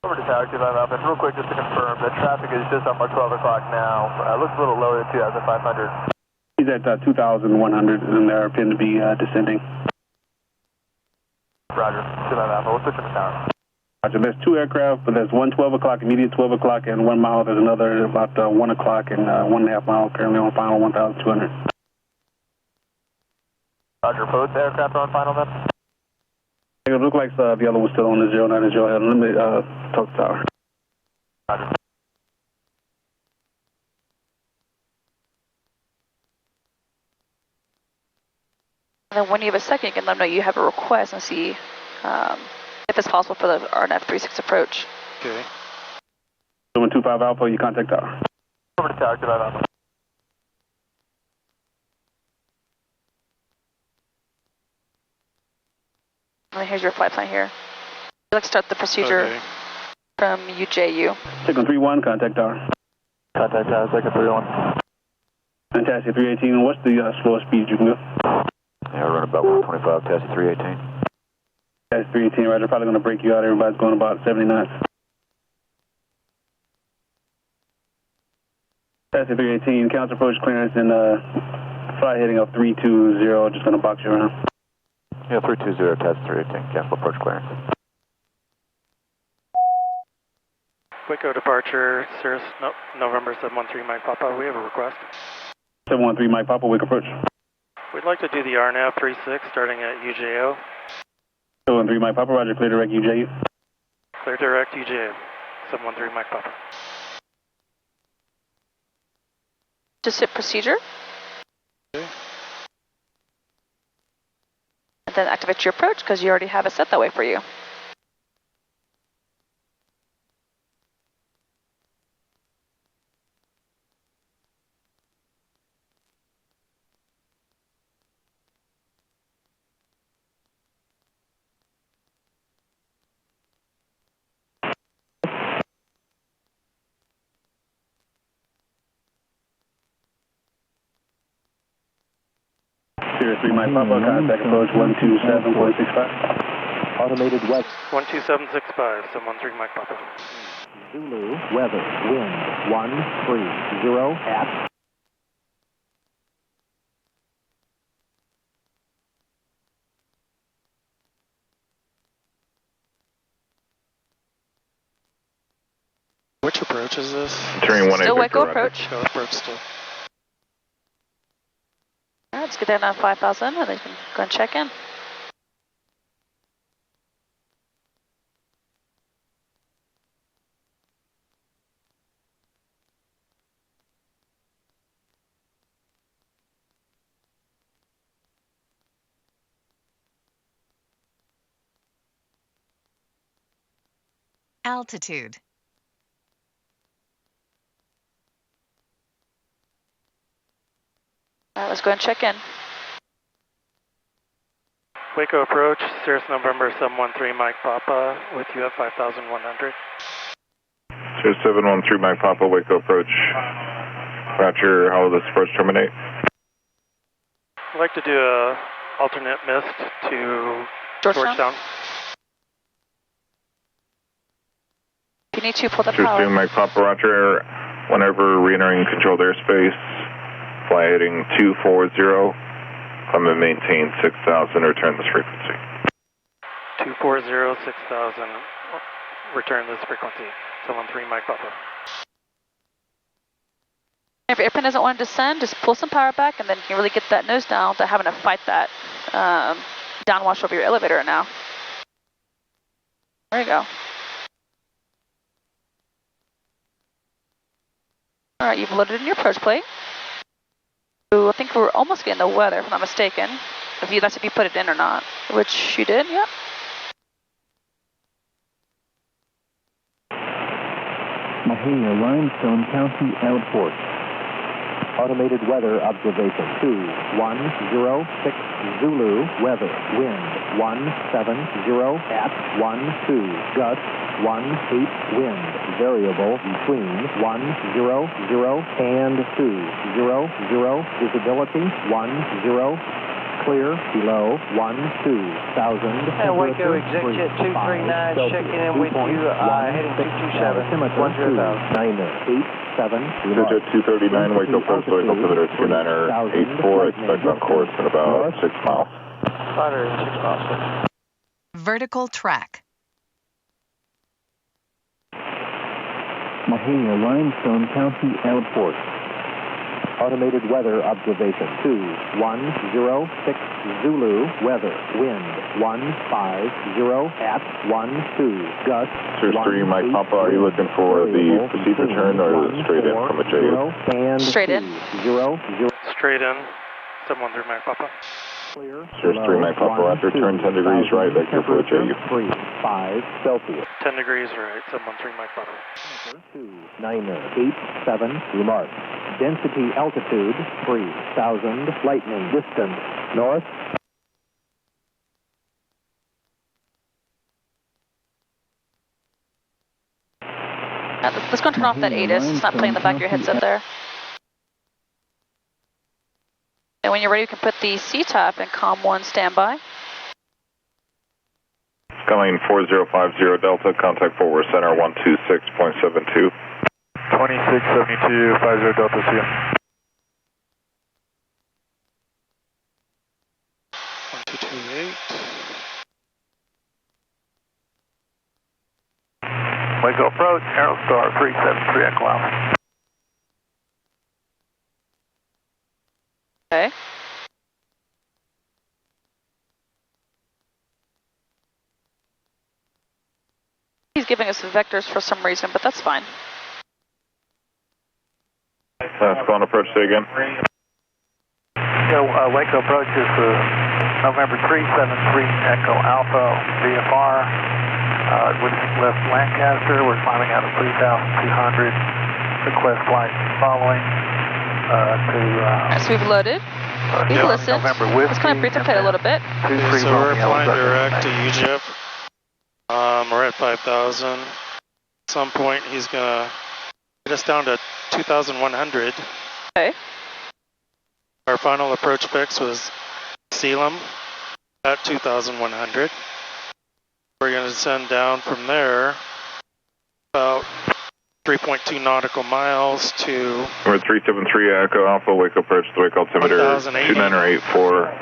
Over to Tower 25 Alpha, and real quick just to confirm, the traffic is just on our 12 o'clock now. Looks a little lower than 2,500. He's at 2,100 and they appear to be descending. Roger, 25 Alpha, we'll switch to the tower. Roger, there's 2 aircraft, but there's one 12 o'clock, immediate 12 o'clock, and 1 mile. There's another about 1 o'clock and 1.5 mile, currently on final 1,200. Roger, both aircraft are on final then? It looks like the other one's still on the 090. Let me talk to tower. Roger. And then when you have a second, you can let them know you have a request and see if it's possible for the RNAV 36 approach. Okay. 725 Alpha, you contact tower. Over to Tower 25 Alpha. And here's your flight plan here. Let's start the procedure from UJU. Second 31, contact tower. Contact tower, second 31. Fantastic, 318. What's the slowest speed you can go? Yeah, we're running about 125, taxi 318. Taxi 318, Roger. Probably going to break you out. Everybody's going about 70 knots. Taxi 318, counter approach clearance and fly heading up 320. Just going to box you around. Yeah, 320, taxi 318, cancel approach clearance. Waco departure, Cirrus, November 713 Mike Papa. We have a request. 713 Mike Papa, wake approach. We'd like to do the RNAV 36 starting at UJO. 713 Mike Papa, Roger, clear direct UJU. Clear direct UJO, 713 Mike Papa. Just hit procedure. Okay. And then activate your approach because you already have it set that way for you. Sirius 3 Mike Papa, contact approach 127.65. Automated west. 12765, 713 Mike Papa. Zulu, weather, wind, 130 at. Which approach is this? Turning 1 Still Waco approach. Go approach still. Alright, let's get down on 5,000 and then you can go and check in. Altitude. Alright, let's go and check in. Waco approach, Cirrus November 713 Mike Papa with you at 5,100. Cirrus 713 Mike Papa, Waco approach. Roger, how will this approach terminate? I'd like to do a alternate mist to Georgetown. If you need to, pull the Cirrus power. 2 Mike Papa, Roger. Whenever re-entering controlled airspace, fly heading 240. Climb and maintain 6,000, return this frequency. 240, 6,000, return this frequency. 713 Mike Papa. If your airplane doesn't want to descend, just pull some power back and then you can really get that nose down without having to fight that downwash over your elevator now. There you go. All right, you've loaded in your approach plate. Ooh, I think we're almost getting the weather, if I'm not mistaken. That's if you put it in or not, which you did, yep. Mahia, Limestone County Airport. Automated weather observation 2106 Zulu, weather, wind 170 at 12, gust 18, wind, variable between 100 and 200, visibility 10, clear below 12,000. Waco Executive 239 checking in with you, heading 227, 10,000. 987. 239, Waco approach, Waco altimeter 2984, expect on course at about 6 miles. 6 miles. Vertical track. Mahia, Limestone County Airport. Automated weather observation 2106 Zulu, weather, wind 150 at 12, gust. Sir 3, Mike Papa, are you looking for the proceed return or straight in from a JU? And straight in. 0. Straight in. 713 Mike Papa. Clear. Sir 3, Mike Papa, after turn 10 degrees right, vector for a JU. 5 Celsius. 10 degrees right, 713 Mike Papa. 2987, remark. Density altitude 3,000, lightning distance north. Let's go and turn off that ATIS. It's not playing in the back of your headset there. And when you're ready, you can put the CTAP in COM 1 standby. Coming 4050 Delta, contact forward center 126.72. 2672, 50 Delta, see ya. 1228. Waco approach, Aerostar 373 Echo Alpha. Okay. He's giving us vectors for some reason, but that's fine. Spawn approach, say again. Waco approach is November 373 Echo Alpha VFR. We left Lancaster. We're climbing out of 3,200. Request flight following So we've loaded. We've listened. Let's kind of brief the plate a little bit. Okay, so we're flying direct to Egypt. We're at 5,000. At some point, he's going to get us down to 2,100. Okay. Our final approach fix was Sealam at 2,100. We're going to descend down from there about 3.2 nautical miles to... We're 373 Echo Alpha, Waco approach, the Waco altimeter 2984.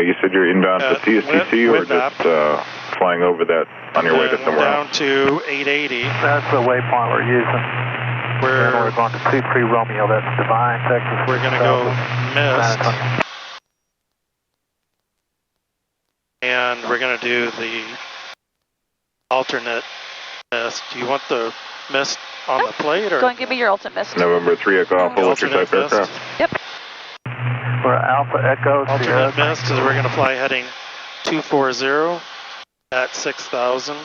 You said you're inbound to TSTC or just flying over that on your way to somewhere down else? to 880. That's the waypoint we're using. We're going to 23 Romeo, that's Divine, Texas. We're going to go mist. And we're going to do the alternate mist. Do you want the mist on the plate? Or? Go and give me your alternate mist. November 3 Echo Alpha, what's your type aircraft? Yep. We're Alpha Echo. Alternate mist is we're going to fly heading 240 at 6,000.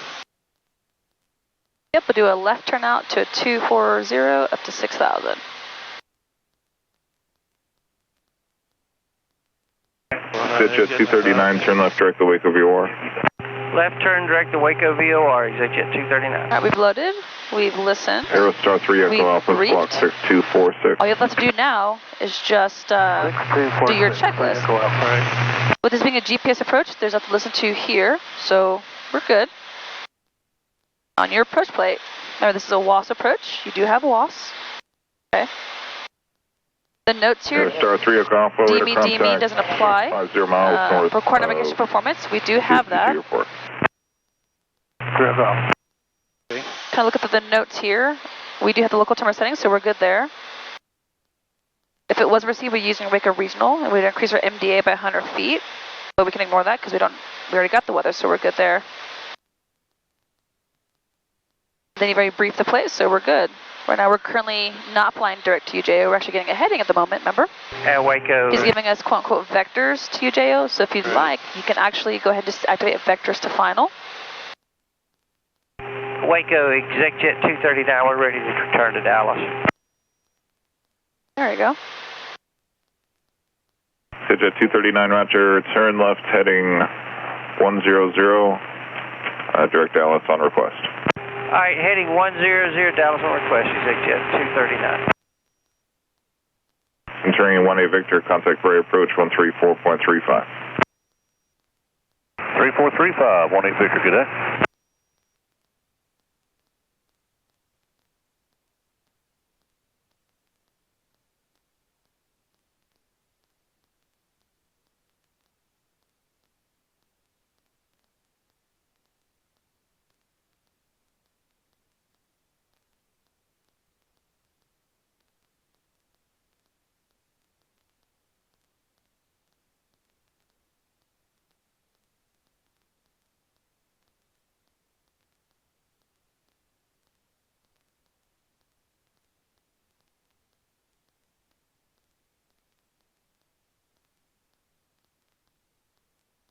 Yep, we'll do a left turn out to a 240 up to 6,000. Pitch at 239, turn left direct to Waco VOR. Left turn direct to Waco VOR, exit 239. All right, we've loaded, we've listened. Aerostar 3 Echo Alpha, block 6246. All you have to do now is just do your checklist. Right. With this being a GPS approach, there's nothing to listen to here, so we're good. On your approach plate, remember this is a WAS approach. You do have WAS. Okay. The notes here, Star 3 Alpha, DME doesn't apply. 50 miles north. For core navigation performance, we do have that. Airport. Kind of look at the notes here. We do have the local timer settings, so we're good there. If it was received, we're using Waco Regional, and we'd increase our MDA by 100 feet. But we can ignore that because we already got the weather, so we're good there. Then you've already briefed the place, so we're good. Right now, we're currently not flying direct to UJO. We're actually getting a heading at the moment, remember? Waco. He's giving us quote-unquote vectors to UJO, so if you'd like, you can actually go ahead and just activate vectors to final. Waco, ExecJet 239, we're ready to return to Dallas. There you go. ExecJet 239, roger, turn left heading 100, direct Dallas on request. All right, heading 100, Dallas on request, ExecJet 239. Entering 1A Victor, contact Bray approach 134.35. 3435, 1A Victor, good day.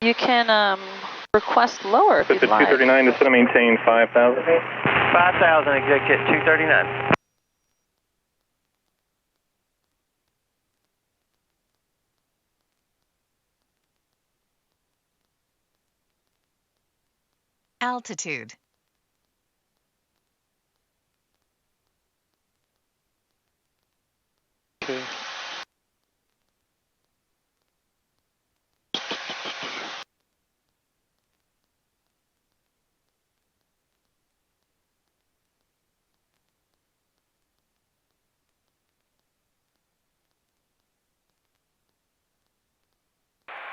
You can request lower if you'd like. 239, just to maintain 5,000. 5,000, ExecJet 239. Altitude. Okay.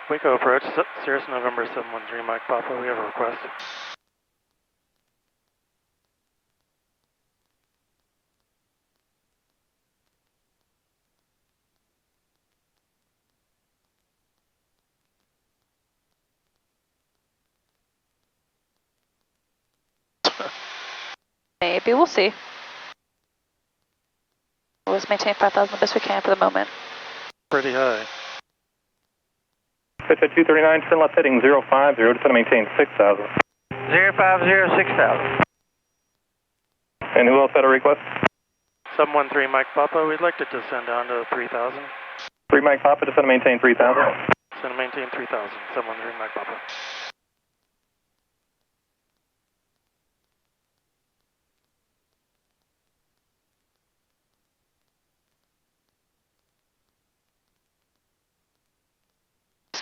Waco approach, Cirrus November 713, Mike Papa, we have a request. Maybe, we'll see. Let's maintain 5,000 the best we can for the moment. Pretty high. ExecJet 239, turn left heading 050, just to maintain 6,000. 050, 6,000. And who else had a request? 713 Mike Papa, we'd like to descend down to 3,000. 3 Mike Papa, just to maintain 3,000. Descend to maintain 3,000, 713 Mike Papa.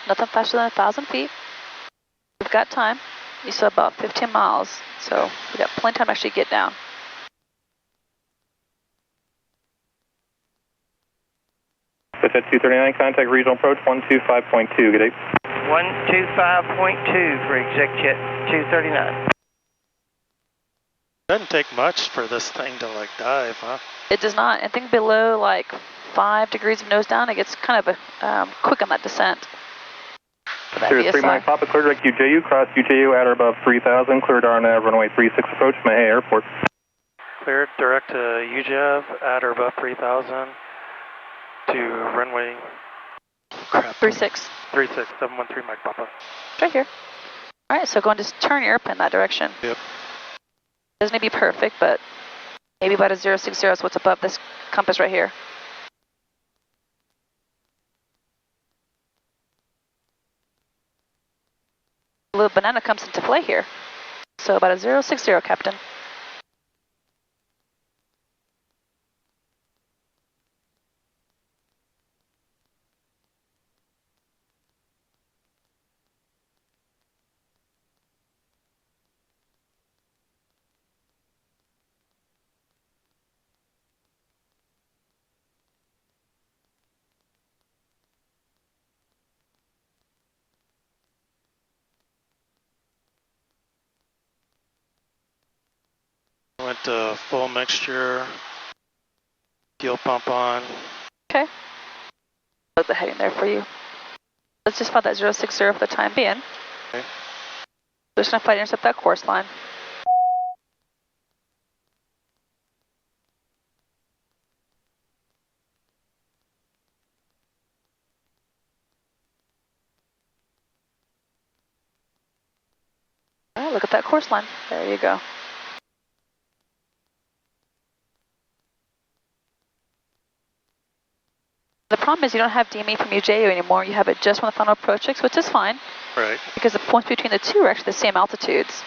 Nothing faster than 1,000 feet. We've got time. You still have about 15 miles, so we've got plenty of time to actually get down. ExecJet 239, contact regional approach 125.2, good day. 125.2 for ExecJet 239. Doesn't take much for this thing to like dive, huh? It does not. I think below like 5 degrees of nose down, it gets kind of quick on that descent. Cirrus 3 Mike Papa, clear direct UJU, cross UJU at or above 3,000, cleared RNAV runway 36 approach, Mahé Airport. Cleared direct to UJAV at or above 3,000 to runway 36. 36, 713 Mike Papa. Right here. All right, so go and just turn your airplane that direction. Yep. Doesn't need to be perfect, but maybe about a 060 is what's above this compass right here. A little banana comes into play here. So about a 060, Captain. went to full mixture, fuel pump on. Okay. Put the heading there for you. Let's just find that 060 for the time being. Okay. We're just going to flight intercept that course line. All right, look at that course line. There you go. The problem is you don't have DME from UJU anymore. You have it just from the final approach checks, which is fine. Right. Because the points between the two are actually the same altitudes.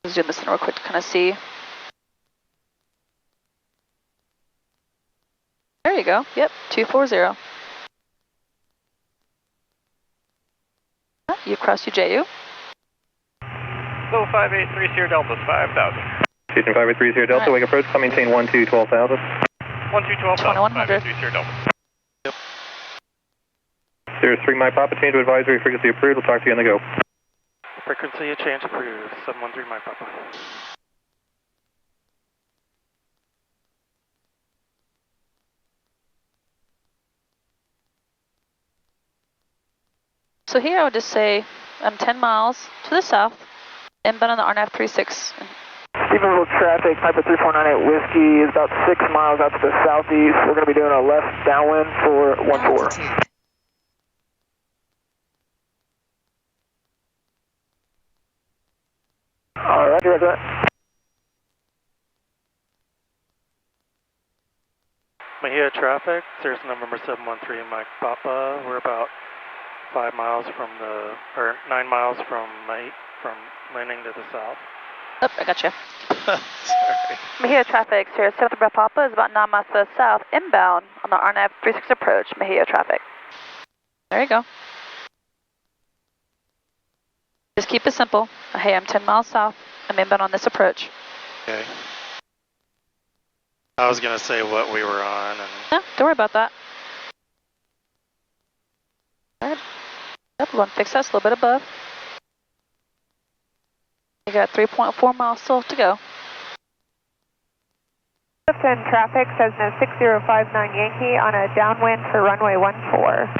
Zoom this in real quick to kind of see. There you go. Yep, 240. You've crossed UJU. Go 5830 Delta, 5000. Station 5830 Delta, right. wake approach, call maintain 12,000. 12,000, 2100. 5830 Delta. Yep. There's 3 Mike Papa, change to advisory, frequency approved, we'll talk to you on the go. Frequency change approved, 713 Mike Papa. So here I would just say I'm 10 miles to the south, inbound on the RNAV 36. Stephenville traffic, Piper 3498 Whiskey is about 6 miles out to the southeast. We're going to be doing a left downwind for 14. All right, roger that. Mejia traffic, Cirrus November 713 Mike Papa. We're about 5 miles from the, or 9 miles from landing to the south. Oh, I got you. Sorry. Mejia traffic, Sierra 7 Papa is about 9 miles to the south, inbound on the RNAV 36 approach, Mejia traffic. There you go. Just keep it simple. Hey, I'm 10 miles south. I'm inbound on this approach. Okay. I was gonna say what we were on, and no, don't worry about that. All right. Yep, we're going to fix that. It's a little bit above. You got 3.4 miles still to go. 10 traffic, Cessna 6059 Yankee on a downwind for runway 14.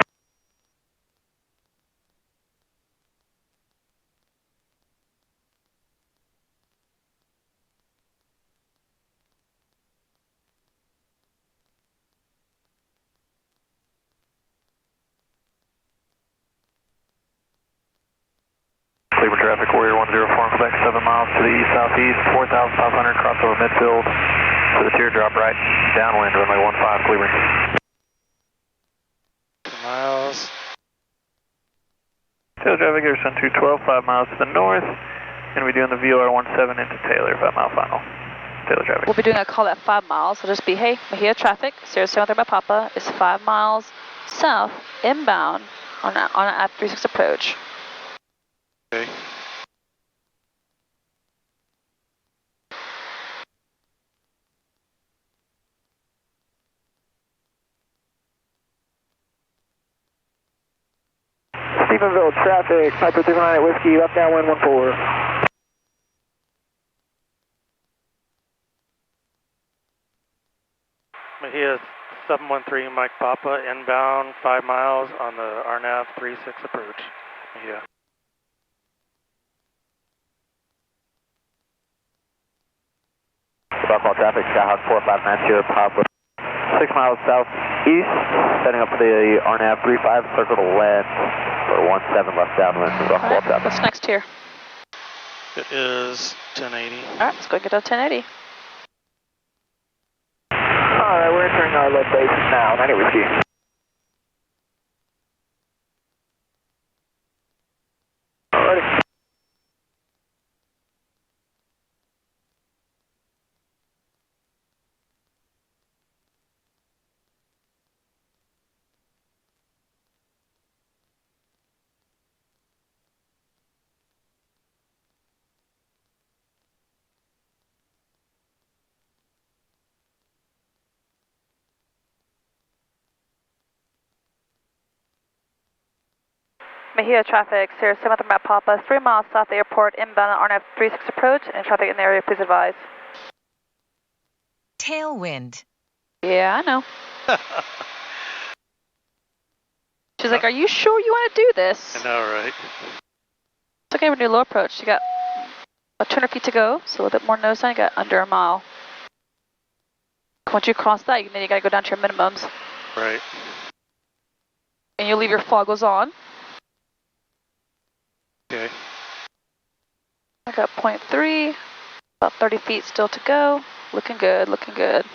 Cleveland traffic, Warrior 104 in Quebec, 7 miles to the east-southeast, 4,500, crossover midfield to the teardrop right, downwind, runway 15, Cleveland. 2 miles. Taylor traffic, Airsun 212, 5 miles to the north, and we're doing the VOR 17 into Taylor, 5 mile final. Taylor traffic. We'll be doing a call at 5 miles. It'll just be, hey, Mejia traffic, Sierra 7 Papa is 5 miles south, inbound on an F36 approach. Okay. Stephenville traffic, Piper 398 Whiskey, left downwind 14. Mejia 713 Mike Papa, inbound 5 miles on the RNAV 36 approach. Mejia. Stockholm traffic, Skyhawk 459 Papa. 6 miles southeast, setting up for the RNAV 35, circle to left, for 17 left downwind, Stockholm traffic. What's next here? It is 1080. Alright, let's go get to 1080. Alright, we're entering our lead basis now, 90 Whiskey. Alrighty. Mahia traffic, Sierra 7th Map Papa, 3 miles south of the airport, inbound RNAV 36 approach, and traffic in the area, please advise. Tailwind. Yeah, I know. She's like, are you sure you want to do this? I know, right? It's okay, we're doing low approach. You got about 200 feet to go, so a little bit more nose down, you got under a mile. Once you cross that, then you gotta go down to your minimums. Right. And you leave your foggles on. Okay. I got 0.3, about 30 feet still to go. Looking good, looking good.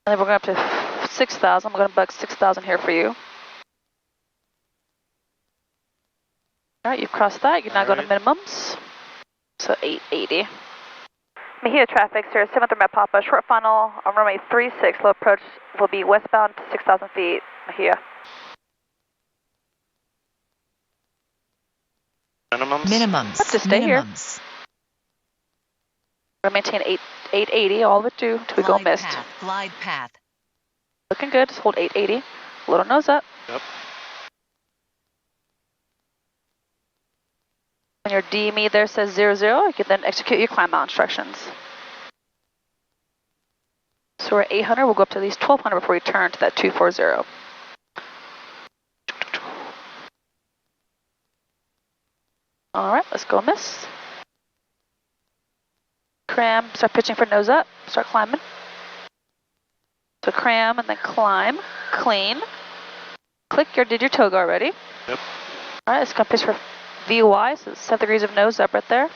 And then we're going up to 6,000. I'm going to bug 6,000 here for you. All right, you've crossed that. You can now go to minimums. So 880. Mahia traffic, Sierra 7th Map Papa, short final on runway 36. Low approach will be westbound to 6,000 feet. Mahia. Minimums? Minimums. Let's just stay here. We're going to maintain 880 all the way through till we go missed. Glide path. Looking good. Just hold 880. Little nose up. Yep. When your DME there says 00, you can then execute your climb out instructions. So we're at 800. We'll go up to at least 1,200 before we turn to that 240. All right, let's go miss. Cram, start pitching for nose up, start climbing. So cram and then climb, clean. Click, did your toga already. Yep. All right, let's go pitch for VY, so 7 degrees of nose up right there.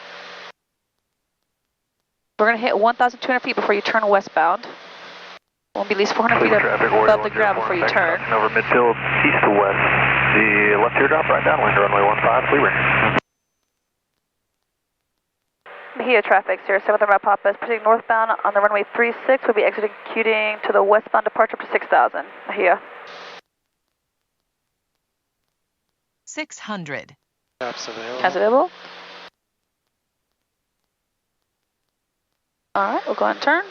We're gonna hit 1,200 feet before you turn westbound. Won't be at least 400 feet above the ground before you turn. Over midfield, east to west. The left teardrop right downwind, runway 15, clear. Mahia traffic, Sierra 7th Map Papa is proceeding northbound on the runway 36. We'll be executing to the westbound departure up to 6,000. Mahia. 600. Caps available. Caps available. All right, we'll go ahead and turn.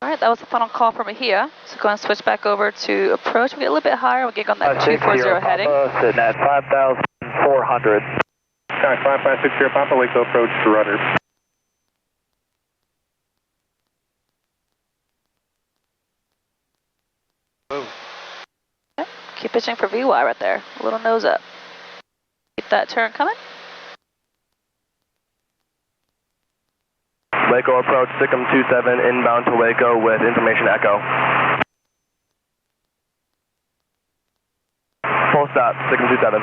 All right, that was the final call for Mahia. So go and switch back over to approach. We'll get a little bit higher. We'll get on that 240 heading. Sitting at 5,400. Sky 5560 Papa, Waco approach to rudder. Oh. Okay. Keep pitching for VY right there. A little nose up. Keep that turn coming. Waco approach, Sikkim 27, inbound to Waco with information echo. Full stop, Sikkim 27.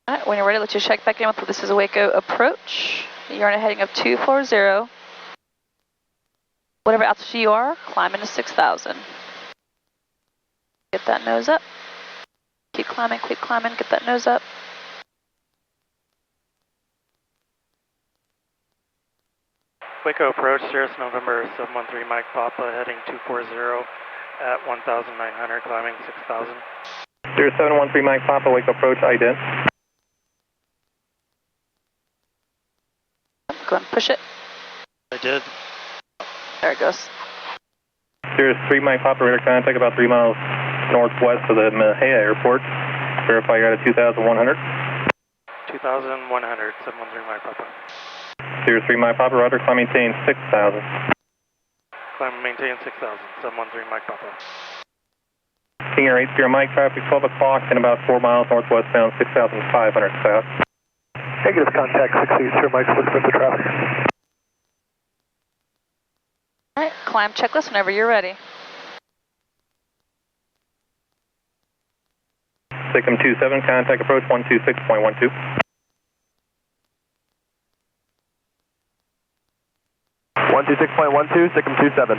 All right, when you're ready, let's just check back in with this is a Waco approach. You're on a heading of 240. Whatever altitude you are, climb into 6,000. Get that nose up. Keep climbing, get that nose up. Waco approach, Sirius November 713 Mike Papa, heading 240 at 1,900, climbing 6,000. Sirius 713 Mike Papa, Waco approach, ident. Go ahead and push it. I did. There it goes. Sirius 3 Mike Papa, radar contact about 3 miles northwest of the Mahia Airport. Verify you're at a 2,100. 2,100, 713 Mike Papa. Sirius 3 Mike Papa, rudder, climb maintain 6,000. Climb maintain 6,000, 713 Mike Papa. King Air 8 Mike, traffic 12 o'clock and about 4 miles northwest bound, 6,500 south. Negative contact 680 Mike, looking at the traffic. All right, climb checklist whenever you're ready. Sikkim 27, contact approach 126.12. Sikkim 27.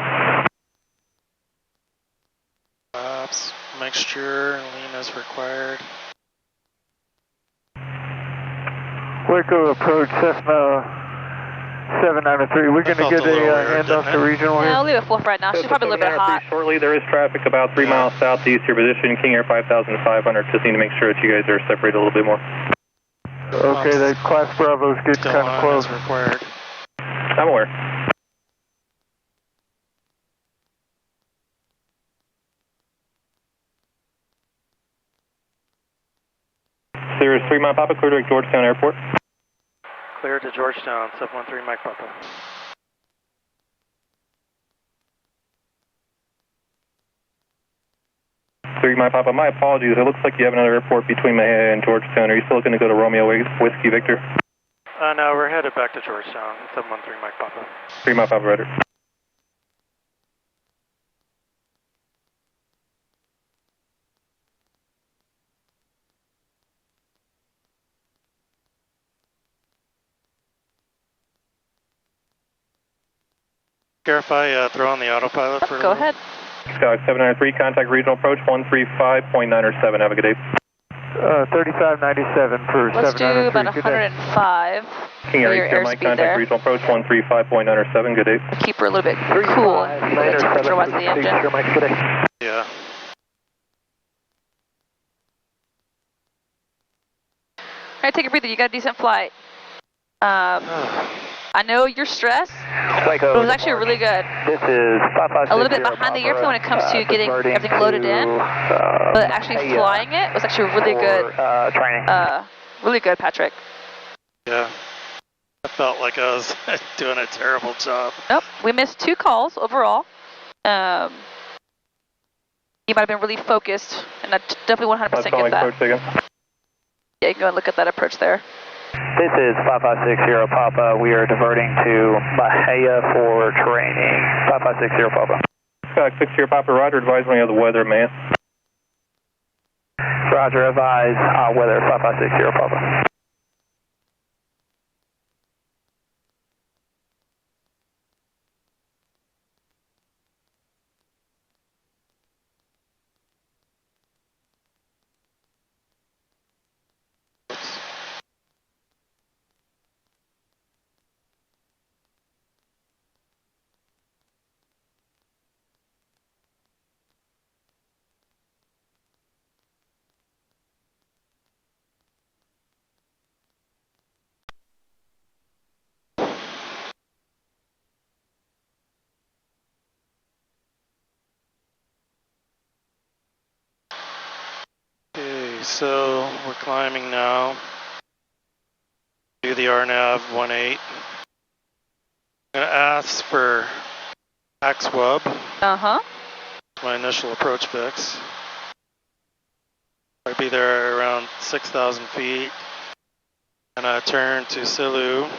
Mixture, lean is required. Waco approach, Cessna 793, we're going to get a handoff to regional here. Yeah, I'll leave it full right now. She's probably a little bit hot. Shortly, there is traffic about 3 miles southeast your position, King Air 5500. Just need to make sure that you guys are separated a little bit more. Okay, that Class Bravo's getting kind of close. Required. I'm aware. There is 3 Mile Papa, clear to Georgetown Airport. Clear to Georgetown, 713 Mike Papa. My Papa, my apologies. It looks like you have another airport between Mahia and Georgetown. Are you still looking to go to Romeo Whiskey Victor? No, we're headed back to Georgetown, 713 Mike Papa. 3 Mile Papa, Rudder. Care if I throw on the autopilot for a Go ahead. Skyhawk 793, contact regional approach 135.907. Have a good day. 3597 for 793. Let's do about 105. King Air Eastern, Mike, contact regional approach 135.907. Good day. Keep her a little bit cool. The temperature wise of the engine. Yeah. Alright, take a breather. You got a decent flight. I know you're stressed, but it was actually really good. This is 556. A little bit behind the airfield when it comes to getting everything loaded in, but actually flying it was actually really good. Training. Really good, Patrick. Yeah. I felt like I was doing a terrible job. Nope, we missed 2 calls overall. You might have been really focused, and I definitely 100% get that. Yeah, you can go and look at that approach there. This is 5560 Papa. We are diverting to Mahia for training. 5560 Papa. 60 Papa, Roger. Advise when you have the weather, man. Roger, advise weather 5560 Papa. So we're climbing now. Do the RNAV 18. I'm gonna ask for AXWUB. My initial approach fix. I'd be there around 6,000 feet. And I turn to Silu.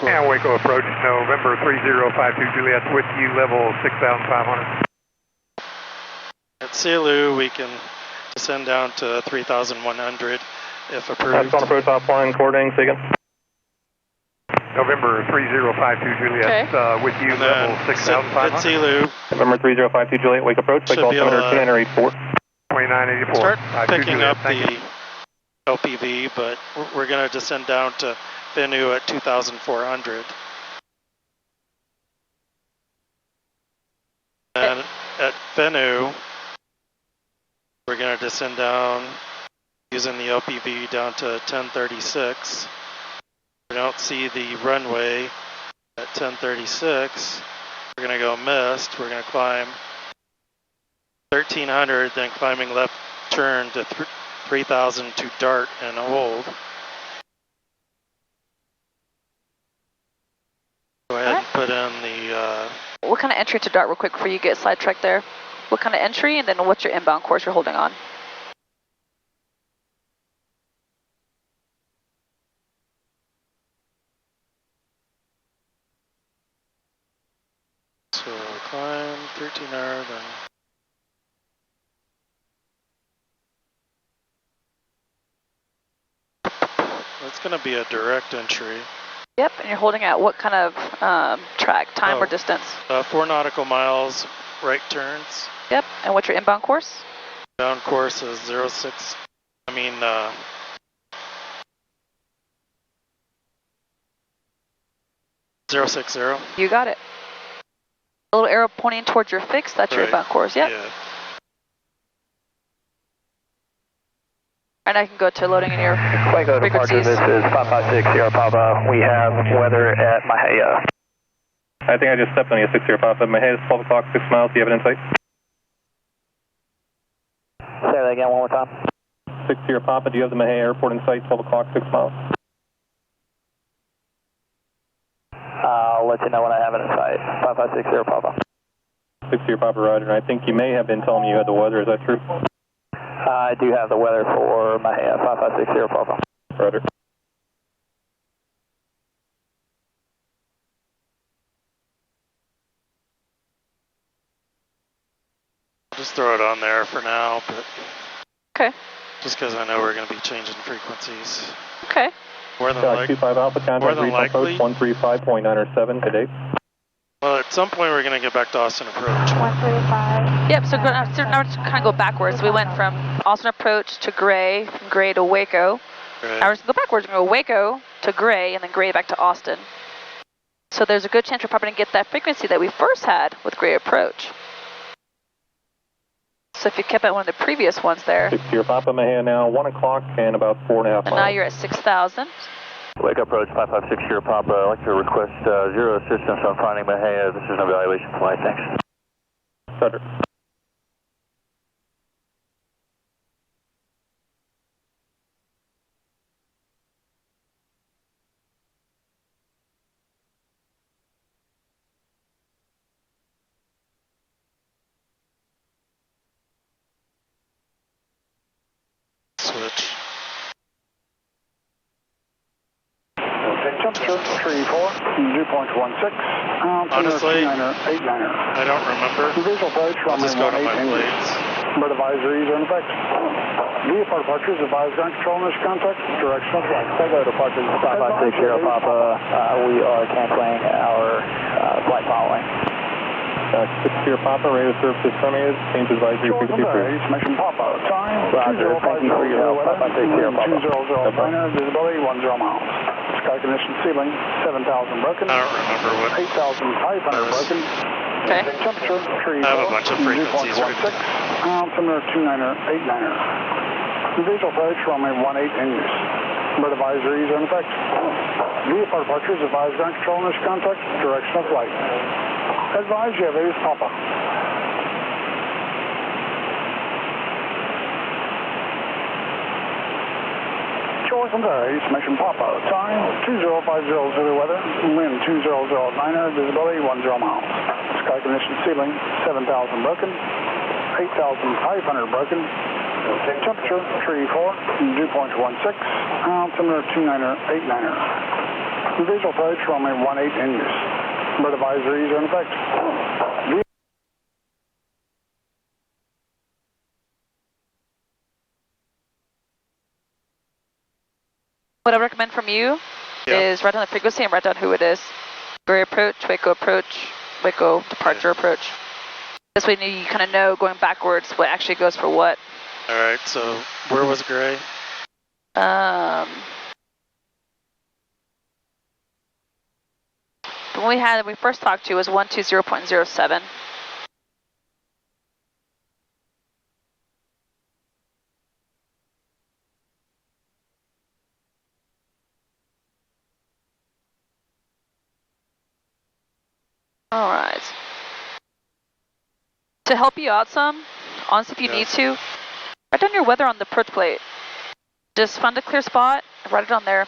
And Waco approach, November 3052 Juliet with you, level 6,500. At Silu, we can descend down to 3,100 if approved. That's on approach offline, coordinating, again. November 3052 Juliet with you, level 6,500. At Silu. November 3052 Juliet, wake approach, wake altimeter 2984. 2984. Start picking up the LPV, but we're going to descend down to Bennu at 2,400. And at Bennu, we're going to descend down using the LPV down to 1036. We don't see the runway at 1036. We're going to go mist. We're going to climb 1,300, then climbing left turn to 3,000 to dart and hold. Go ahead and put in the... What kind of entry to dart real quick before you get sidetracked there? What kind of entry, and then what's your inbound course you're holding on? So climb 13R, then... That's going to be a direct entry. Yep, and you're holding at what kind of track, time or distance? 4 nautical miles, right turns. Yep, and what's your inbound course? Inbound course is 06, 060. You got it. A little arrow pointing towards your fix, that's your bound course, yep. Yeah. And I can go to loading in your Waco departure, frequencies. this is 556 Sierra Papa. We have weather at Mahia. I think I just stepped on you, 6 Sierra Papa. My head is 12 o'clock, 6 miles. Do you have an insight? Say that again one more time. 6 Sierra Papa, do you have the Mahia Airport in sight, 12 o'clock, 6 miles? I'll let you know when I have it in sight. 556 Sierra Papa. 6 Sierra Papa, roger. I think you may have been telling me you had the weather, is that true? I do have the weather for Mahia, 556 Sierra Papa. Roger. Just throw it on there for now, but. Okay. Just because I know we're going to be changing frequencies. Okay. More than likely. 25 Alpha, contact regional approach 135.907, good day. Well, at some point we're going to get back to Austin Approach. 135. Yep, so now we're just kind of go backwards. We went from Austin Approach to Gray, from Gray to Waco. Right. Now we're just going to go backwards. We're going to go Waco to Gray, and then Gray back to Austin. So there's a good chance we're probably going to get that frequency that we first had with Gray Approach. So if you kept at one of the previous ones there. 6 Sierra Papa, Mahia now, 1 o'clock and about 4.5 miles. And now you're at 6,000. Wake up approach 556 Sierra Papa. I'd like to request zero assistance on finding Mahia. This is an evaluation flight. Thanks. Roger. Switch. Temperature 34, dew point 16. Honestly, 89er. I don't remember. Visual approach, I'll just go to my 18 plates. Bird advisories are in effect. VFR departures, advise ground control, initial contact, direction of flight. Waco departures 556 Sierra Papa. We are canceling our flight following. 6 Sierra Papa, radio services terminated, change advisory frequency approved. Mission Papa, time Roger, thank you for your help. 556 Sierra Papa. 2009, visibility 10 miles. Sky condition ceiling 7,000 broken. I don't remember what. 8,500 broken. Okay. Temperature 34. I have a bunch of frequencies right now. Altimeter 29er, 89er. Visual approach, runway 18 in use. Bird advisories are in effect. VFR departures, advise ground control, initial contact, direction of flight. Advise you have Ace Papa. Choice and Ace, Mission Papa. Time 20500 weather. Wind 2009er, visibility 10 miles. Sky condition ceiling 7,000 broken. 8,500 broken. Temperature 34, dew point 16. Altimeter 29er, 89er. Visual approach, runway 18 in use. Bird advisories are in effect. What I recommend from you is write down the frequency and write down who it is. Gray approach, Waco departure approach. This way you kind of know going backwards what actually goes for what. All right, so where was Gray? The one we first talked to was 120.07. All right. To help you out some, honestly, if you need to, write down your weather on the approach plate. Just find a clear spot, write it on there.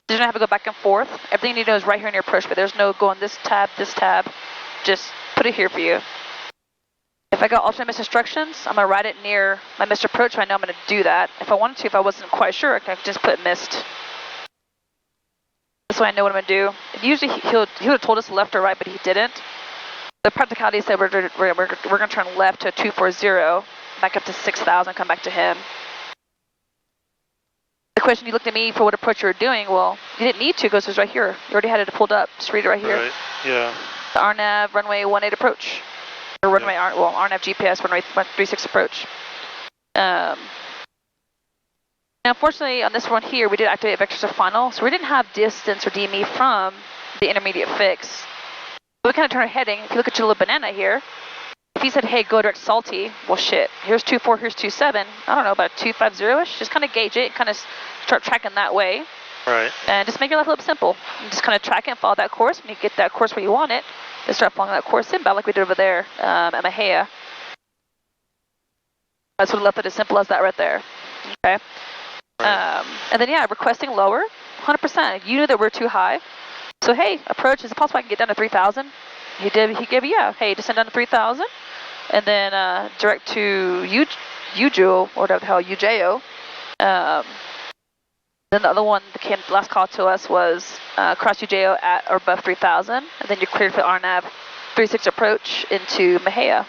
You don't have to go back and forth. Everything you need to know is right here in your approach plate. There's no going this tab. Just put it here for you. If I got alternate missed instructions, I'm going to write it near my missed approach, so I know I'm going to do that. If I wanted to, if I wasn't quite sure, I could just put missed. This way I know what I'm going to do. And usually he would have told us left or right, but he didn't. The practicality said we're going to turn left to 240, back up to 6,000, come back to him. The question you looked at me for what approach you were doing, well, you didn't need to because it was right here. You already had it pulled up. Just read it right here. Right, yeah. The RNAV runway 18 approach. Or runway, RNAV GPS runway 36 approach. Now, unfortunately, on this one here, we did activate vectors of final, so we didn't have distance or DME from the intermediate fix. So we kind of turn our heading. If you look at your little banana here, if he said, hey, go direct salty, well, shit, here's 24, here's 27, I don't know, about 250-ish. Just kind of gauge it, kind of start tracking that way. Right. And just make your life a little simple. And just kind of track it and follow that course. When you get that course where you want it, just start following that course inbound like we did over there at Mahia. I sort of left it as simple as that right there. Okay. Right. And then, yeah, requesting lower, 100%. You knew that we're too high. So, hey, approach, is it possible I can get down to 3,000? He gave you, yeah, hey, descend down to 3,000. And then direct to UJO, or whatever the hell, UJO. Then the other one that came, last call to us was cross UJO at or above 3,000, and then you're cleared for RNAV 36 approach into Mahia.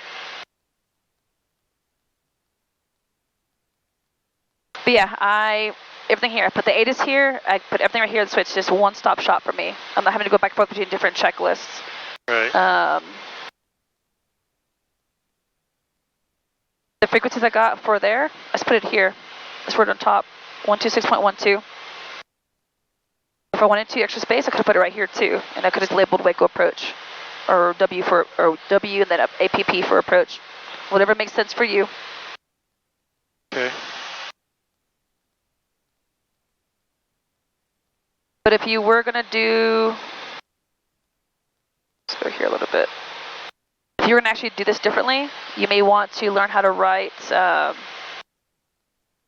But yeah, everything here. I put the ATIS here. I put everything right here. So it's just one-stop shop for me. I'm not having to go back and forth between different checklists. Right. The frequencies I got for there, I just put it here. It's right on top, 126.12. If I wanted to extra space, I could have put it right here too, and I could have labeled Waco approach, or W and then APP for approach, whatever makes sense for you. Okay. But if you were gonna do, let's go here a little bit. If you were gonna actually do this differently, you may want to learn how to write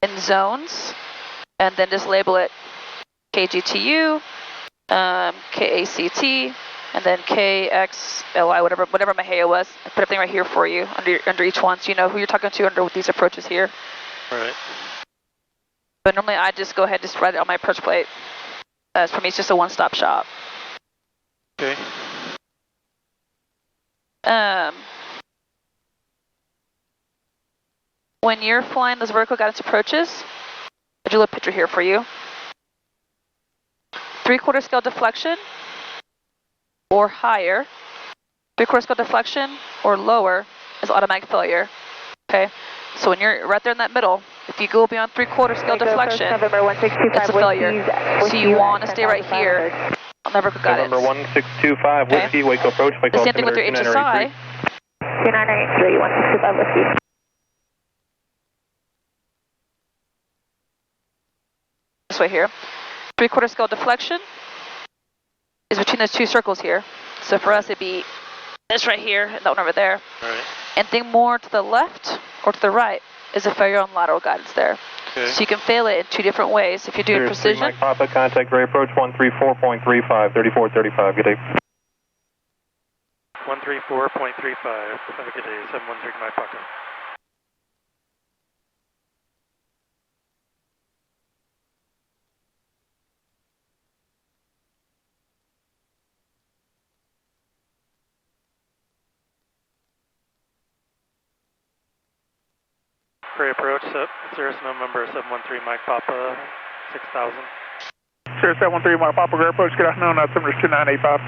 in zones, and then just label it KGTU, KACT, and then KXLY, whatever Mahia was. I put everything right here for you under each one, so you know who you're talking to under these approaches here. Right. But normally I just go ahead and just write it on my approach plate. For me, it's just a one-stop shop. Okay. When you're flying those vertical guidance approaches, I drew a picture here for you. 3/4 scale deflection or higher, 3/4 scale deflection or lower is automatic failure. Okay, so when you're right there in that middle, if you go beyond 3/4 scale deflection, it's a failure. So you want to stay right here on the vertical guidance. November 1625 Whiskey, Waco approach, Waco. The same thing with your HSI. 2983, 1625 Whiskey. This way here. 3/4 scale deflection is between those two circles here. So for us, it'd be this right here and that one over there. Right. Anything more to the left or to the right is a failure on lateral guidance there. Okay. So you can fail it in two different ways. If you're doing precision. Mike Papa, contact ready approach 134.35, 3435. Good day. 134.35. Have a good day. 713 my pocket. Prairie approach, Cirrus November 713 Mike Papa, 6000. Cirrus 713 Mike Papa, Prairie approach, good afternoon, altimeter 2985.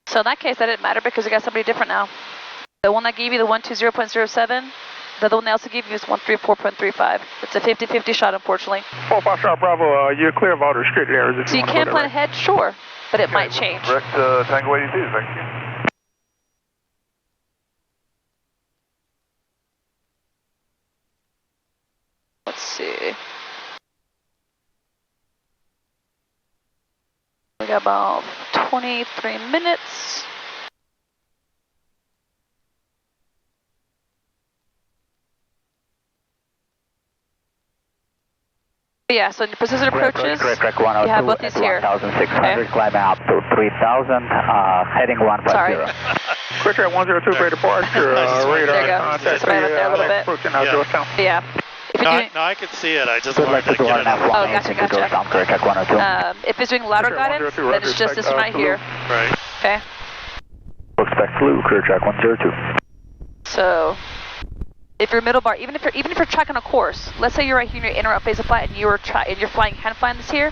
So in that case, that didn't matter because we got somebody different now. The one that gave you the 120.07, the other one they also gave you is 134.35. It's a 50-50 shot, unfortunately. 45 shot Bravo, you're clear of all the restricted areas. So you can plan ahead, sure, but it might change. Direct Tango 82, thank you. Let's see. We got about 23 minutes. Yeah, so in your precision approaches, you have both these here. 1,600, climb out to 3,000, heading 150. Sorry. Quick track 102, great departure, radar there you go. contact. Sorry about that a little bit. Approaching out Georgetown. Yeah. No, I could see it. I just wanted to get it up. Oh, gotcha. If it's doing lateral guidance, then it's just this one right here. Right. Okay. Expect flu, clear track 102. So, if you're middle bar, even if you're tracking a course, let's say you're right here in your inner phase of flight and you're flying hand flying this here.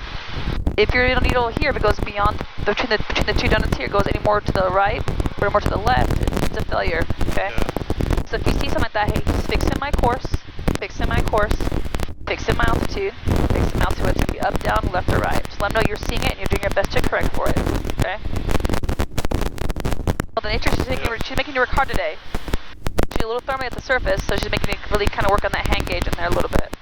If your needle here, if it goes beyond between the two donuts here, goes any more to the right or more to the left, it's a failure. Okay. Yeah. So if you see something like that, hey, just fixing my course, fixing my course, fixing my altitude, fixing my altitude. It's going to be up, down, left, or right. Just let them know you're seeing it and you're doing your best to correct for it. Okay? Well, the nature, she's making you work hard today. She's a little firmly at the surface, so she's making you really kind of work on that hand gauge in there a little bit.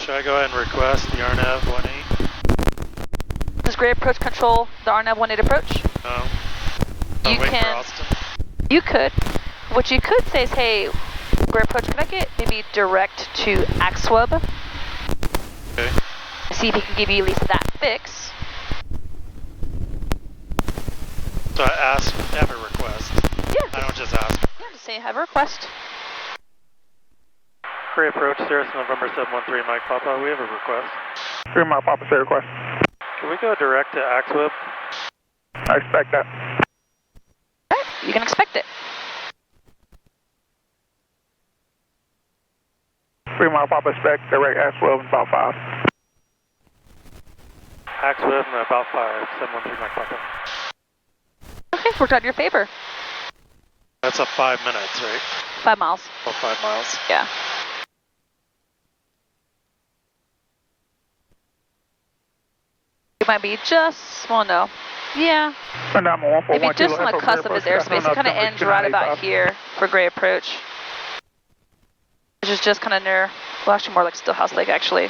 Should I go ahead and request the RNAV 18? Does grade approach control the RNAV 18 approach? No. You can. You could. What you could say is, hey, grade approach, can I get maybe direct to ACSWB? Okay. See if he can give you at least that fix. So I ask, have a request. Yeah. I don't just ask. Yeah, just say have a request. Free approach, Cirrus November 713, Mike Papa, we have a request. 3 Mike Papa, say request. Can we go direct to ACSWB? I expect that. Alright, you can expect it. 3 Mike Papa, expect direct ACSWB in about 5. ACSWB in about 5, 713, Mike Papa. Okay, worked out in your favor. That's up 5 minutes, right? 5 miles. Oh, 5 miles. Yeah. It might be just, well, no. Yeah. Maybe just on the cusp of his airspace. It kind of ends right about here for grade approach. Which is just kind of near, well, actually more like Stillhouse Lake, actually.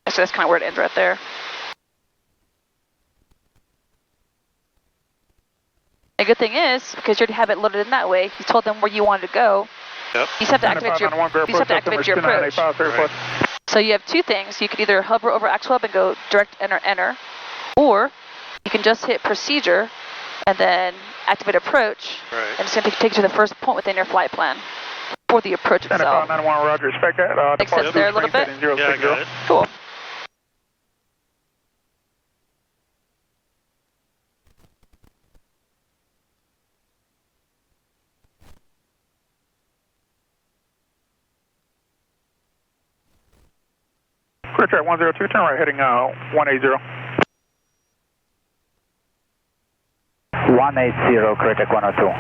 Actually, that's kind of where it ends right there. The good thing is, because you already have it loaded in that way, you told them where you wanted to go. Yep. You just have to activate your approach. Right. So you have two things. You can either hover over ACSWB and go direct enter, or you can just hit procedure and then activate approach. Right. And it's going to take you to the first point within your flight plan for the approach itself. 91, Roger, expect that. Makes sense there a little bit? Yeah, I got it. Cool. Clear track 102, turn right heading 180. 180, clear track 102.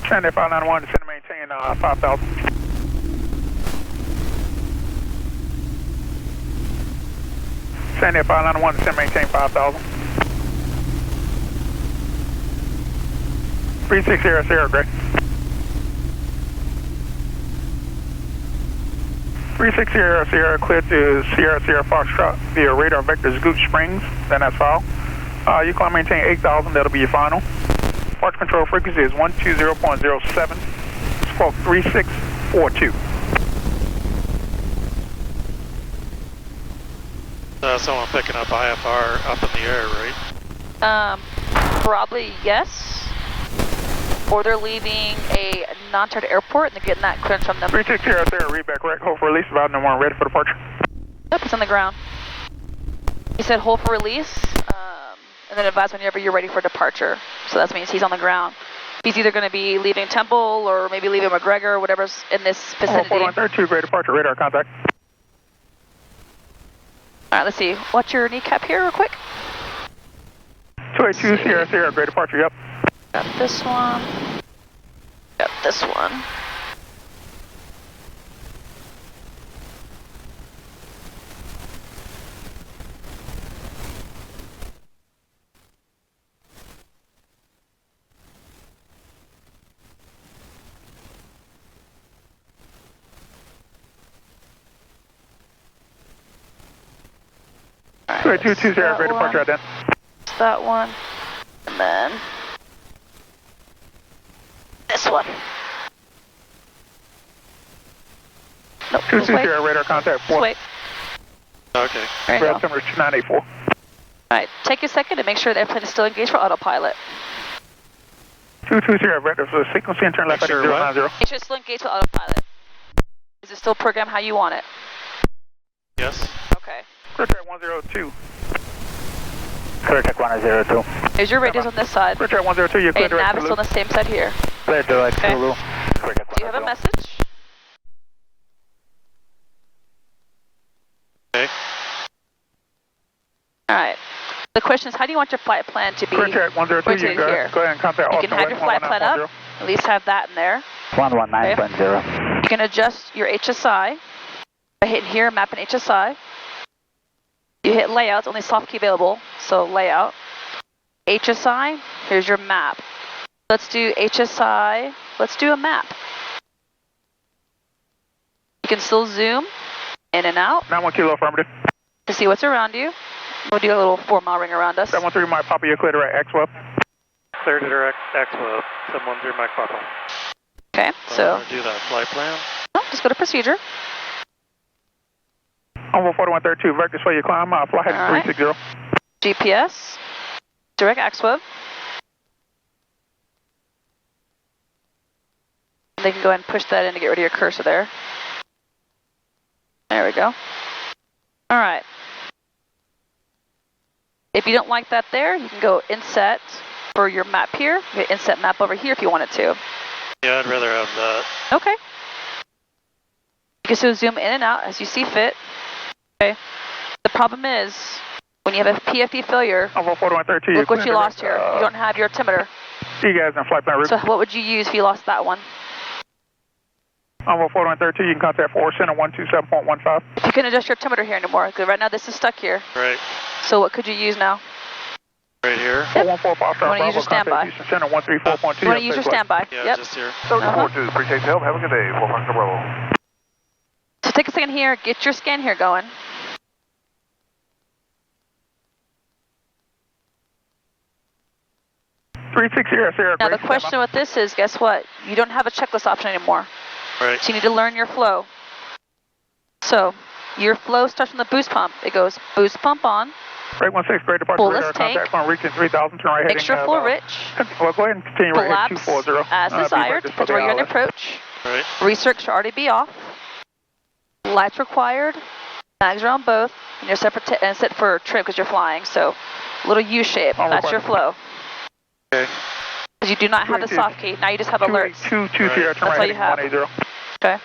Sandy 591, descend to maintain 5,000. Sandy 591, descend to maintain 5,000. 3600, Greg. 3600, Sierra, clear to Sierra Foxtrot via radar vector Scoot Springs, then that's file. You can maintain 8,000, that'll be your final. Approach control frequency is 120.07, squawk 3642. Someone picking up IFR up in the air, right? Probably yes. Or they're leaving a non-chartered airport and they're getting that clearance from them. 3600, Sierra, read back right, hold for release, about no more, ready for departure. Yep, it's on the ground. He said hold for release, and then advise whenever you're ready for departure. So that means he's on the ground. He's either going to be leaving Temple or maybe leaving McGregor or whatever's in this vicinity. 4132, great departure, radar contact. Alright, let's see. Watch your kneecap here real quick. 282, Sierra, great departure, yep. Got this one. Got this one. Right, 220, great departure, right then. That one. And then this one. Nope. 220, radar contact 4. Wait. Okay. There you go. Altimeter 2984. Alright, take a second to make sure the airplane is still engaged for autopilot. 220, vector for sequencing and turn left heading 090. Make sure it's still engaged with autopilot. Is it still programmed how you want it? Yes. Okay. Clear track 102. Clear check 102. Here's your radios on this side. Clear check 102, you're clear And direct nav is on the same side here. Clear direct Okay. Zulu. Do you have a message? Okay. Alright. The question is, how do you want your flight plan to be? Clear check 102, you can go ahead and contact You Austin can have your flight plan up, at least have that in there. 119.0. You can adjust your HSI by hitting here, map and HSI. You hit layouts, only soft key available, so layout. HSI, here's your map. Let's do HSI, let's do a map. You can still zoom in and out 91 kilo affirmative. to see what's around you. We'll do a little 4-mile ring around us. 713 Mike Papa, you're clear direct XWEB. Clear to direct XWEB, 713 Mike Papa. Okay, so do that flight plan. oh, just go to procedure. Over 4132, vectors for your climb, fly heading All right. 360. GPS, direct XWEB. They can go ahead and push that in to get rid of your cursor there. There we go. All right. If you don't like that there, you can go inset for your map here. You can inset map over here if you wanted to. Yeah, I'd rather have that. Okay. You can still zoom in and out as you see fit. Okay. The problem is, when you have a PFD failure, Over 4132, look what you lost here. You don't have your altimeter. You guys in flight plan route. So what would you use if you lost that one? Over 4132, you can contact 4 Center 127.15. You can adjust your altimeter here anymore, because right now this is stuck here. Right. So what could you use now? Right here. Yep. 414 You want to use your standby. Houston Center 134.2. You want to use your standby. Yeah, Yep. just here. 42, appreciate the help. Have a good day. 4 Foxtrot Bravo. So take a second here, get your scan here going. Now the question with this is, guess what? You don't have a checklist option anymore. Right. So you need to learn your flow. So your flow starts from the boost pump. It goes boost pump on. Rate 16, great departure Fullest radar tank. contact on reaching 3000, turn right heading. Extra full rich. Well, go ahead and continue right Collapse heading 240. as desired. Depends where you're going to approach. Right. Research should already be off. Lights required. Mags are on both. And you're set for trim because you're flying. So little U shape. That's your flow. Okay. Because you do not have the soft key. Now you just have alerts. 220, That's all you have. 180. Okay.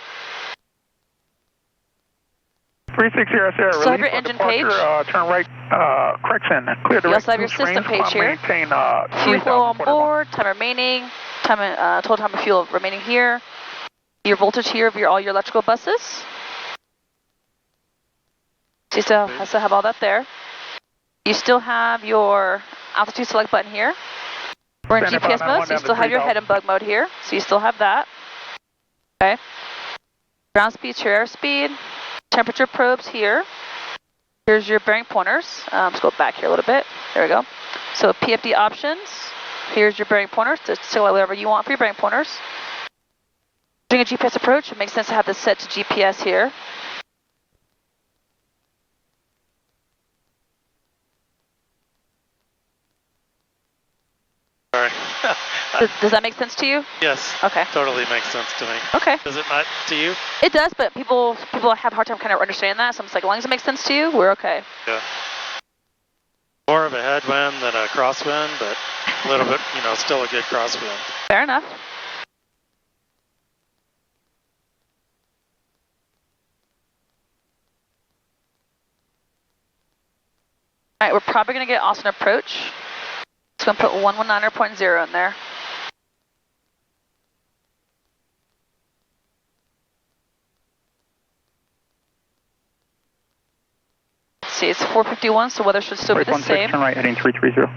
360, Sierra. Still have your engine page. Turn right, correction. Clear direct. You also have your system page here. Maintain, Fuel flow on board, time remaining, total time of fuel remaining here. Your voltage here of all your electrical buses. So you still have all that there. You still have your altitude select button here. We're in GPS mode, so you still have your head and bug mode here. So you still have that. Okay. Ground speed, your airspeed. Temperature probes here. Here's your bearing pointers. Let's go back here a little bit. There we go. So PFD options. Here's your bearing pointers to select whatever you want for your bearing pointers. Doing a GPS approach, it makes sense to have this set to GPS here. Sorry. Does that make sense to you? Yes. Okay. Totally makes sense to me. Okay. Does it not to you? It does, but people have a hard time kind of understanding that. So I'm just like, as long as it makes sense to you, we're okay. Yeah. More of a headwind than a crosswind, but a little bit, still a good crosswind. Fair enough. All right, we're probably going to get Austin approach. Just going to put 119.0 in there. Let's see, it's 4:51, so weather should still be the same. Turn right heading 330.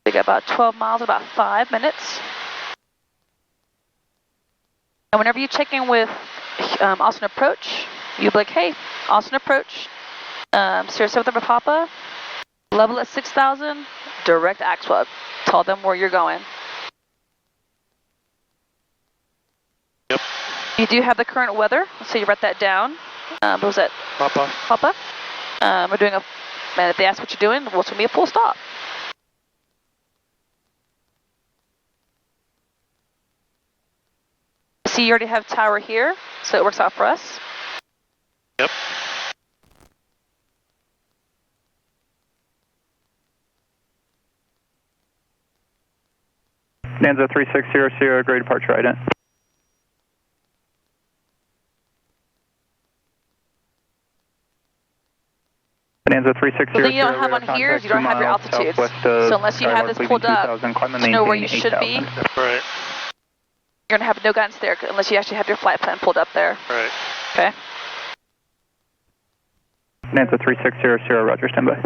We got about 12 miles, about 5 minutes. And whenever you check in with Austin approach, you'll be like, hey, Austin approach, Sierra 7 Papa, level at 6,000, direct AXWEB. Tell them where you're going. Yep. You do have the current weather, so you write that down. What was that? Papa. We're doing and if they ask what you're doing, well, it's going to be a full stop. See, you already have tower here, so it works out for us. Yep. Bonanza 360 Sierra, grade departure ident. Bonanza 360 the thing you don't have on here is you don't have your altitudes. So unless you have this pulled up to know where you should be, right, you're going to have no guidance there unless you actually have your flight plan pulled up there. Right. Okay. Bonanza 360 Sierra, roger, standby.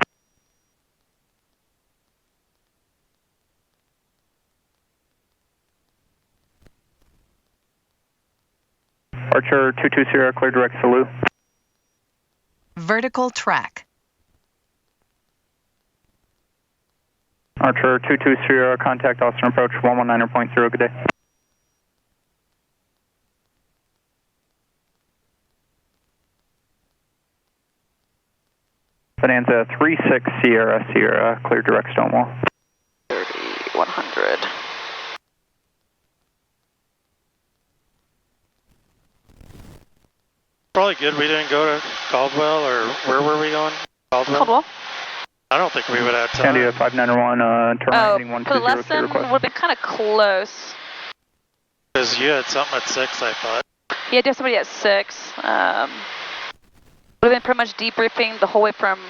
Archer 22 Sierra, clear direct salute. Vertical track. Archer 22 Sierra, contact Austin approach 119.0, good day. Bonanza 36 Sierra, clear direct Stonewall. 3100. Probably good we didn't go to Caldwell, or where were we going? Caldwell? I don't think we would have time. Sandia 591, turn right heading 120 for the lesson would have been kind of close. Because you had something at 6, I thought. Yeah, I did somebody at 6. Would have been pretty much debriefing the whole way from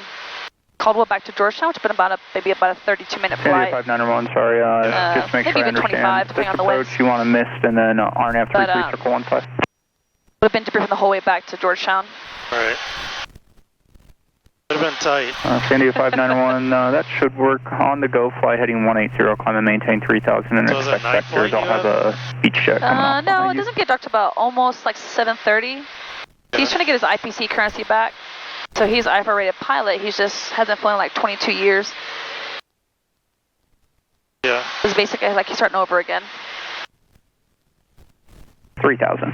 Caldwell back to Georgetown, which would have been maybe about a 32-minute flight. Sandia 591, sorry, just make sure I understand. This approach you want to missed, and then RNAV 33 circle 15. Would have been debriefing the whole way back to Georgetown. Right. Would have been tight. Sandia 591, that should work. On the go, fly heading 180, climb and maintain 3000 and expect vectors. I'll have a beach check coming off. No, it doesn't get dark to about almost like 7:30. He's trying to get his IPC currency back. So he's an IFR rated pilot. He just hasn't flown in like 22 years. Yeah. It's basically like he's starting over again. 3000.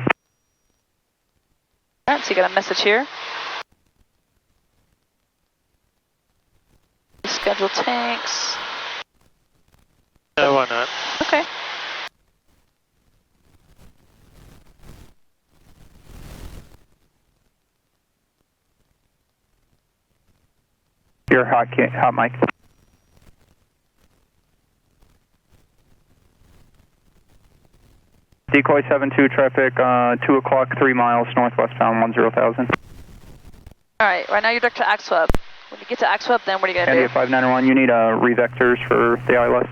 Alright, so you got a message here. Schedule tanks. Yeah, why not? Okay. You're hot mic. Decoy 72 traffic, 2 o'clock, 3 miles, northwestbound 10,000. Alright, right now you're direct to AXWEB. When you get to AXWEB, then what are you going to do? Sandia 591, you need revectors for the ILS.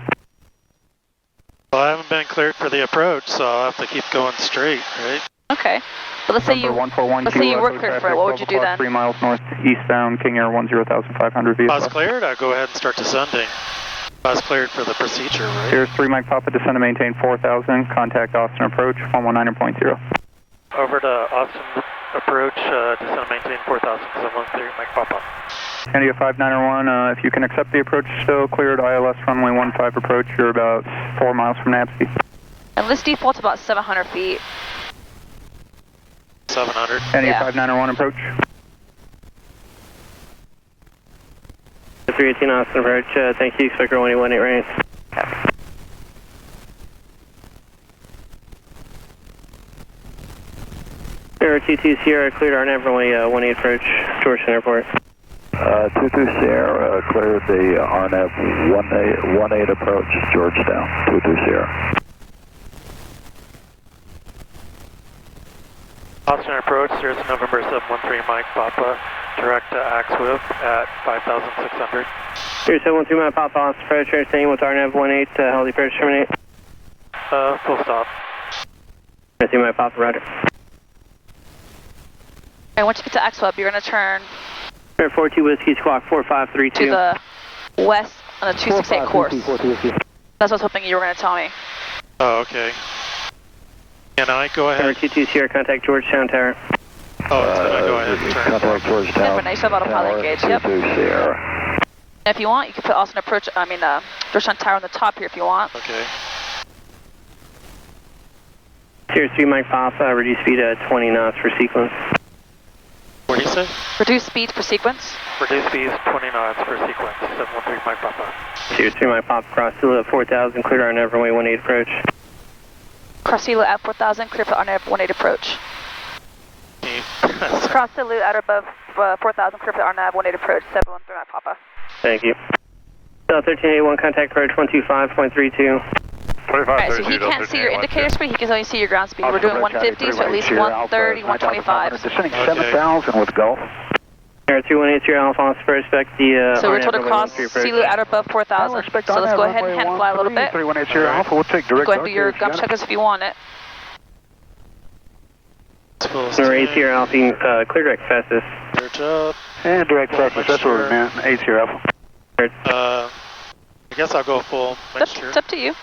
Well, I haven't been cleared for the approach, so I'll have to keep going straight, right? Okay. But let's say you were cleared for it. What would you do then? 3 miles north, eastbound, King Air 10,500 VFR. I was cleared, I'll go ahead and start descending. I was cleared for the procedure, right? Here's 3 Mike Papa, descend and maintain 4000, contact Austin approach 119.0. Over to Austin approach, descend and maintain 4000, 713 Mike Papa. Sandia 591, if you can accept the approach still, cleared ILS runway 15 approach, you're about 4 miles from NAPSI. And this default's about 700 feet. 700. Sandia 591 approach. 318 Austin approach, thank you, expect 1818 range. Sierra 22 Sierra, cleared RNAV runway 18 approach, Georgetown Airport. 22 Sierra, cleared the RNAV 18 approach, Georgetown, 22 Sierra. Austin approach, here's November 713 Mike Papa, direct to AXWEB at 5,600. Here's 713 Mike Papa, Austin approach, staying with RNAV 18, healthy approach, terminate. Full stop. 713 Mike Papa, roger. And once you get to AXWEB, you're going to turn 42 Whiskey Squawk 4532. to the west on the 268 course. That's what I was hoping you were going to tell me. Oh, okay. Can I go ahead? 22 Sierra, contact Georgetown Tower. Oh, it's going to go ahead and turn. Contact Georgetown. Information about autopilot gauge, yep. 22 Sierra. And if you want, you can put Austin approach, Georgetown Tower on the top here if you want. Okay. Sierra 3 Mike Papa, reduce speed at 20 knots for sequence. What do you say? Reduce speeds per sequence. Reduce speeds 20 knots per sequence, 713 Mike Papa. Sierra 3 Mike Papa, cross Silo at 4000, cleared RNAV runway 18 approach. Cross Silo at 4000, clear for RNAV 18 approach. Cross Silo at above 4000, clear for RNAV 18 approach, 713 Mike Papa. Thank you. 1381, contact approach 125.32. Alright, so he can't see your indicator speed, he can only see your ground speed. We're doing 150, so at least 130, 125. Descending 7,000 with Gulf. Air 2180 Alpha, Oscar, expect the... so we're told to cross Sealu at or above 4,000. So let's go ahead and hand fly a little bit. 3180 Alpha, we'll take direct. Go ahead and do your gum checkers if you want it. Number 80 Alpha, clear direct fastest. Clear job. And direct fastest, that's what we're man. 80 Alpha. I guess I'll go full mixture. It's up to you.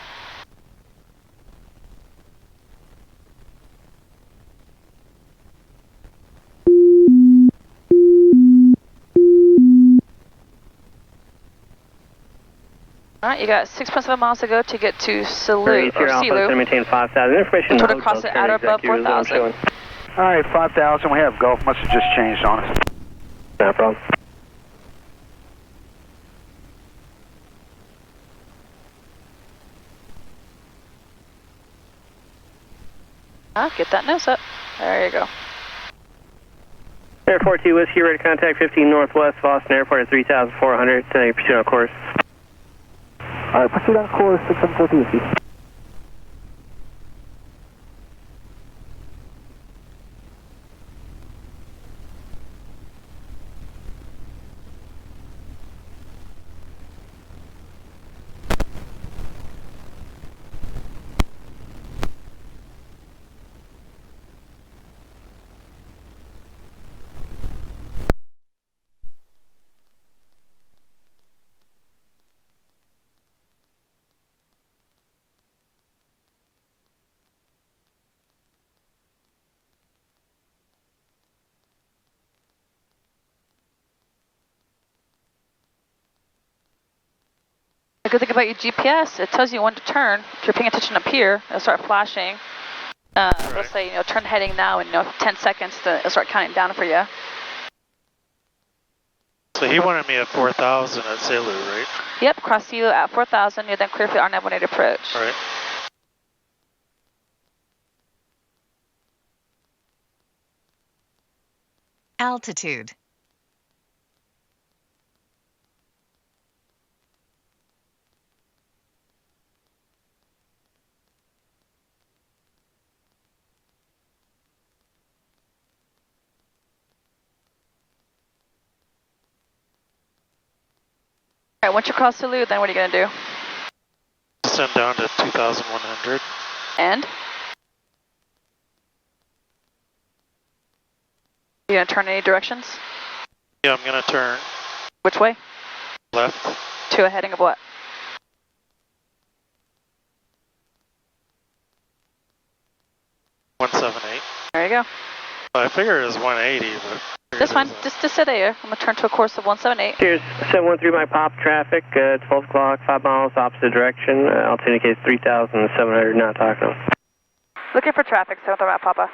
Alright, you got 6.7 miles to go to get to Sealu, or Sealu. Maintain 5,000. Information. We're told to cross it at or above 4,000. Alright, 5,000, we have Gulf, must have just changed on us. No problem. Get that nose up. There you go. Air 42 Whiskey, ready to contact 15 Northwest Boston Airport at 3,400. Proceed on course. Alright, proceed on course, 640 Whiskey. The good thing about your GPS, it tells you when to turn. If you're paying attention up here, it'll start flashing. It'll say, turn heading now, and 10 seconds, it'll start counting down for you. So he wanted me at 4,000 at Sealu, right? Yep, cross Sealu at 4,000, you're then clear for the RNAV 18 approach. All right. Altitude. Alright, once you cross Sealu, then what are you going to do? Descend down to 2,100. And? You going to turn any directions? Yeah, I'm going to turn. Which way? Left. To a heading of what? .178. There you go. Well, I figure it was 180, but... That's fine. Just sit there. I'm going to turn to a course of 178. Cheers. 713 Mike Pop traffic, 12 o'clock, 5 miles opposite direction. Altitude indicates 3,700, not talking. Looking for traffic, 713 Mike Papa.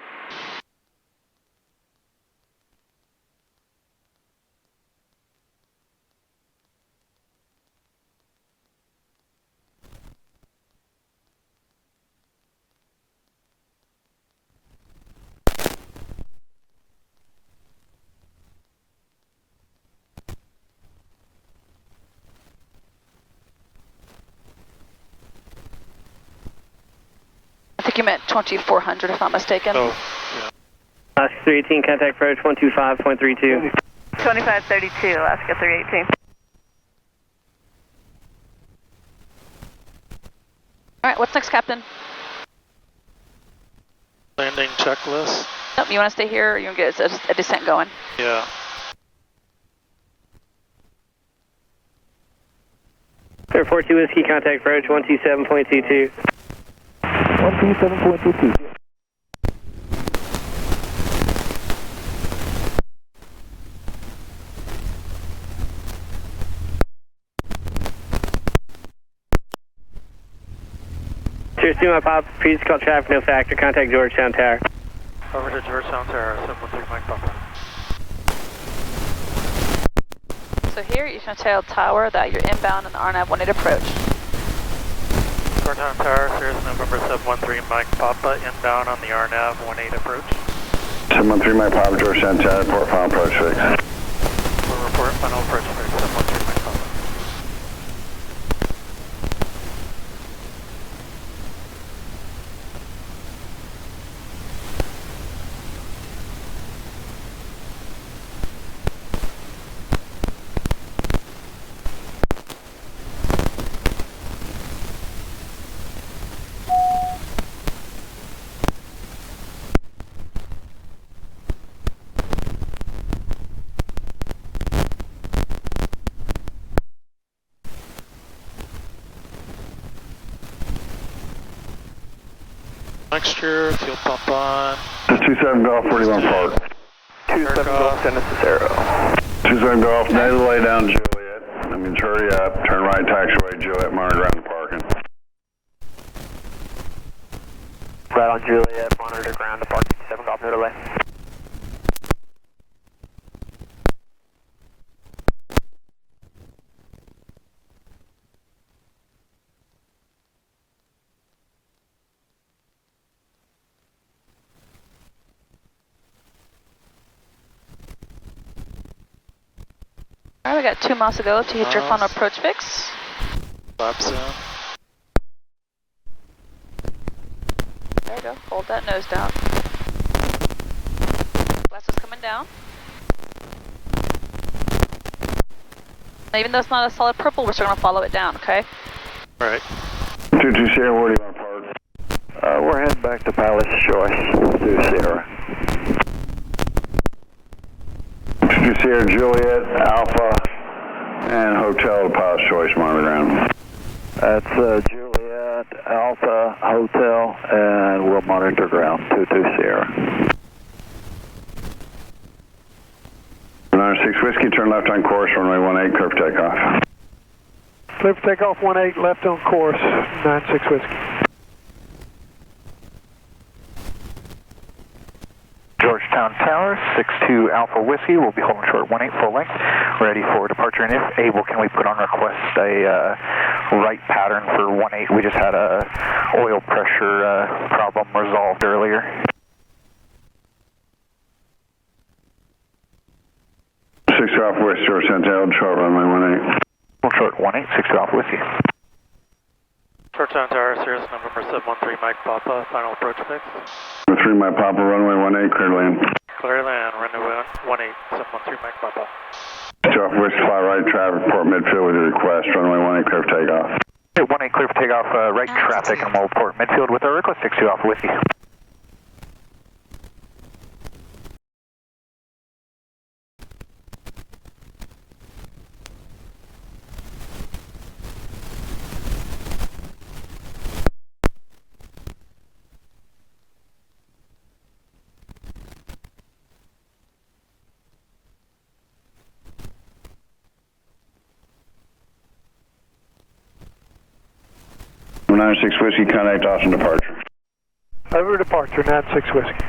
I think you meant 2,400 if not mistaken. Oh, yeah. Alaska 318, contact approach 125.32. 2532, Alaska 318. Alright, what's next, Captain? Landing checklist. Nope, you want to stay here or you want to get a descent going? Yeah. Air 42 Whiskey, contact approach 127.22. 127.22. Cheers, my Pop. Please call traffic, no factor. Contact Georgetown Tower. Over to Georgetown Tower, 713 Mike Papa. So here you can tell Tower that you're inbound on the RNAV 18 approach. Georgetown Tower, Sirius November 713 Mike Papa, inbound on the RNAV 18 approach. 713 Mike Papa, Georgetown Tower, report final approach fix. We'll report final approach fix, 713 Mike Papa. mixture, fuel pump on. 27 Golf, 41 Park. 27 Golf, send us to Zero. 27 Golf, native lay down Juliet. That means hurry up, turn right taxiway, Juliet, monitor ground parking. Right on Juliet, monitor ground to park 27 Golf, no delay. Alright, we got 2 miles to go to hit your final approach fix. Flap soon. There you go, hold that nose down. Glass is coming down. Now, even though it's not a solid purple, we're still going to follow it down, okay? Alright. 22 Sierra, where do you want to park? We're heading back to Palace Choice through Sierra. 22 Sierra, Juliet, Alpha, and Hotel to Palace Choice, monitor ground. That's Juliet, Alpha, Hotel, and we'll monitor ground 22 Sierra. 96 Whiskey, turn left on course, runway 18, clear for takeoff. Clear for takeoff 18, left on course, 96 Whiskey. Georgetown Tower, 62 Alpha Whiskey. We'll be holding short 18 full length, ready for departure. And if able, can we put on request a right pattern for 18? We just had a oil pressure problem resolved earlier. Six Alpha Whiskey, Georgetown Tower, short runway 18. Hold short 18, 62 Alpha Whiskey. Georgetown Tower, Sirius November 713 Mike Papa, final approach fix. Number 3 Mike Papa, runway 18, clear land. Clear land, runway 18, 713 Mike Papa. 2 Alpha Whiskey, fly right, traffic, port midfield with your request, runway 18, clear for takeoff. 18 clear for takeoff, right traffic, and we'll port midfield with our request, 62 Alpha Whiskey. Number 96 Whiskey, contact Austin departure. Over departure, 96 Whiskey.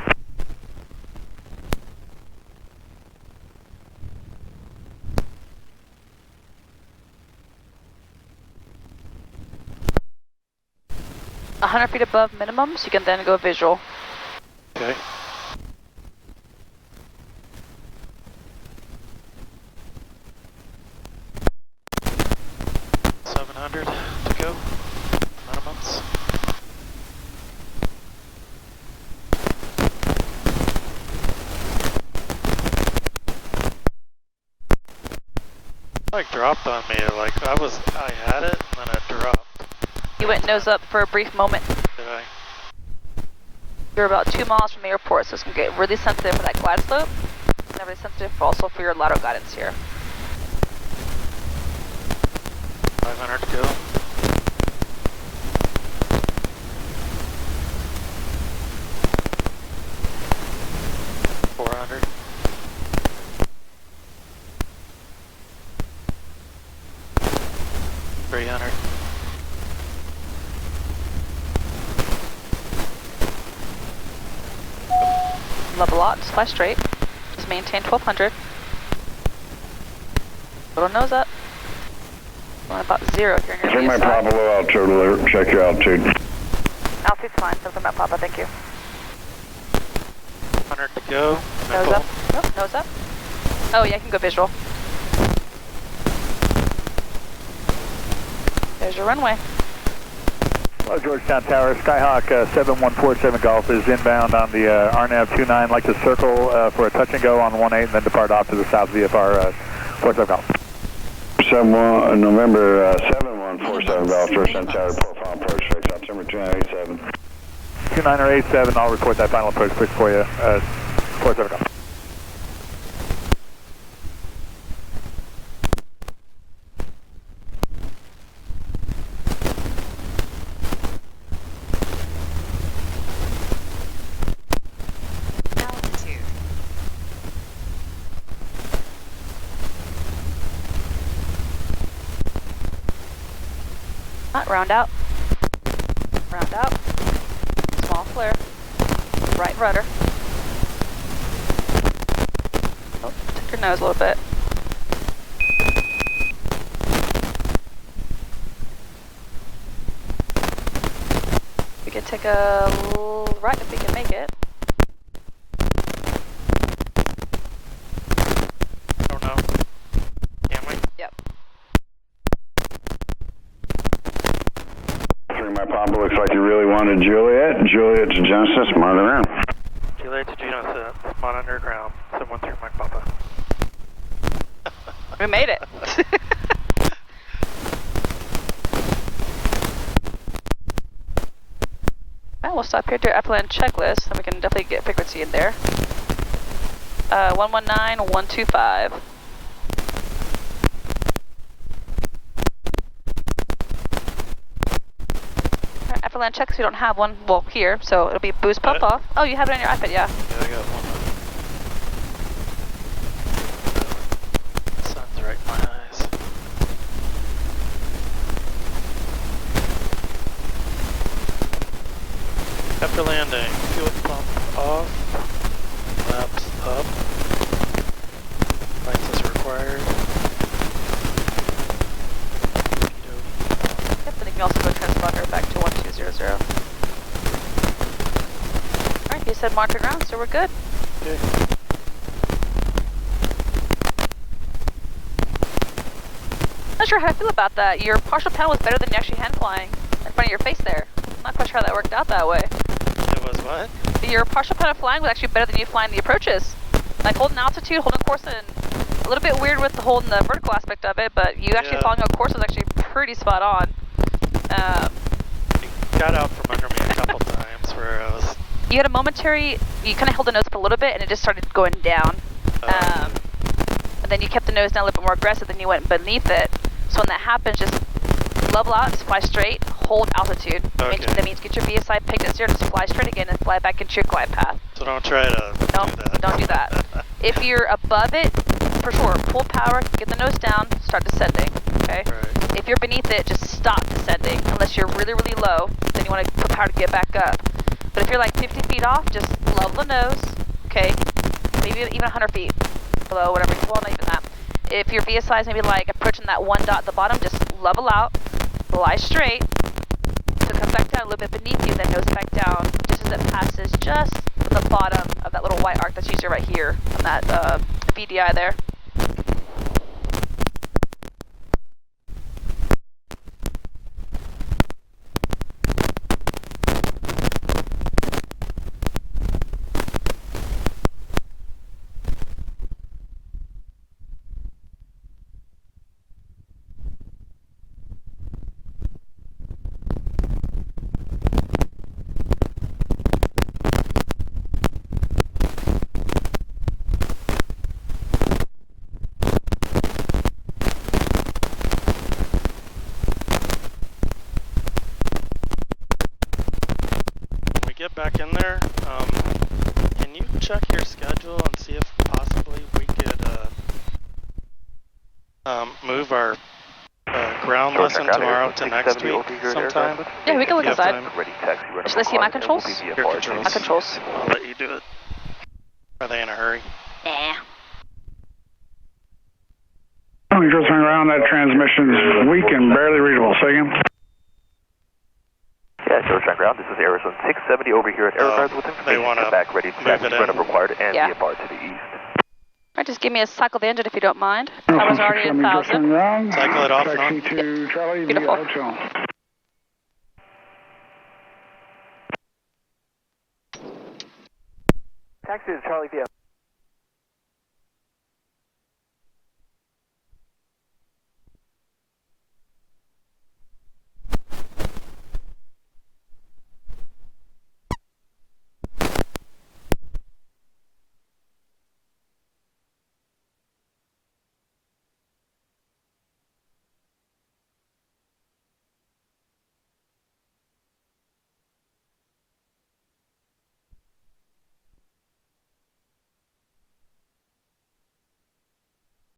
A 100 feet above minimum, so you can then go visual. Okay. to go. Minimums. Like dropped on me, like I had it and then it dropped. You went nose up for a brief moment. Did I? You're about 2 miles from the airport, so it's going to get really sensitive for that glide slope. And really sensitive also for your lateral guidance here. 500 to go. Level out, just fly straight. Just maintain 1200. Little nose up. Going about 0 here in your Turn my Papa low altitude alert, check your altitude. Altitude's fine, something about Papa, thank you. 100 to go. Nose up. Nope, nose up. Oh yeah, I can go visual. There's your runway. Hello, Georgetown Tower. Skyhawk 7147 Golf is inbound on the RNAV 29. Like to circle for a touch and go on 18 and then depart off to the south VFR 47 Golf. November 7147 Golf, Georgetown Tower, profile approach fix, September 2987. 2987, I'll report that final approach fix for you. 47 Golf. round out. Round out. Small flare. Right rudder. Oh, take your nose a little bit. We can take a right if we can make it. I don't know. Can we? Yep. My Papa looks like you really wanted Juliet. Juliet to Genesis, monitor around. Juliet to Genesis, on underground, 713 Mike Papa. We made it. Well, we'll stop here to upland checklist, and we can definitely get frequency in there. 119-125. Alright, upland checks, we don't have one, well, here, so it'll be boost pump off. Oh, you have it on your iPad, yeah. Yeah, I got one. Sun's right in my eyes. After landing, fuel pump off, flaps up, lights as required. Yep, then you can also go transponder back to 1200. Alright, you said monitor ground, so we're good. Okay. Not sure how I feel about that. Your partial panel was better than you actually hand flying in front of your face there. I'm not quite sure how that worked out that way. It was what? Your partial panel flying was actually better than you flying the approaches. Like holding altitude, holding course, and a little bit weird with the holding the vertical aspect of it, but you actually following a course was actually pretty spot on. It got out from under me a couple times where I was... You had a momentary, you kind of held the nose up a little bit and it just started going down. And then you kept the nose down a little bit more aggressive, then you went beneath it. So when that happens, just level out, just fly straight, hold altitude. Okay. That means get your VSI pegged at 0, just fly straight again and fly back into your glide path. So don't try to do that. Don't do that. If you're above it, for sure, full power, get the nose down, start descending, okay? Right. If you're beneath it, just stop descending. Unless you're really, really low, then you want to put power to get back up. But if you're like 50 feet off, just level the nose, okay? Maybe even 100 feet below, whatever, well, not even that. If your VSI is maybe like approaching that one dot at the bottom, just level out, fly straight, so come back down a little bit beneath you, then nose back down, just as it passes just the bottom of that little white arc that's usually right here on that VDI there. Back in there, can you check your schedule and see if possibly we could move our ground lesson tomorrow to next week sometime? Yeah, we can look inside. Let's see my controls. My controls. I'll let you do it. Are they in a hurry? Nah. You're just hanging around. That transmission's weak and barely readable. Say again. Yeah, George on ground. This is Arizona 670 over here at Aeroguards with information to back ready to taxi run up required and VFR to the east. Alright, just give me a cycle the engine if you don't mind. I was already at 1,000. Cycle it off and on. Taxi to Charlie via Beautiful. hotel. Taxi to Charlie via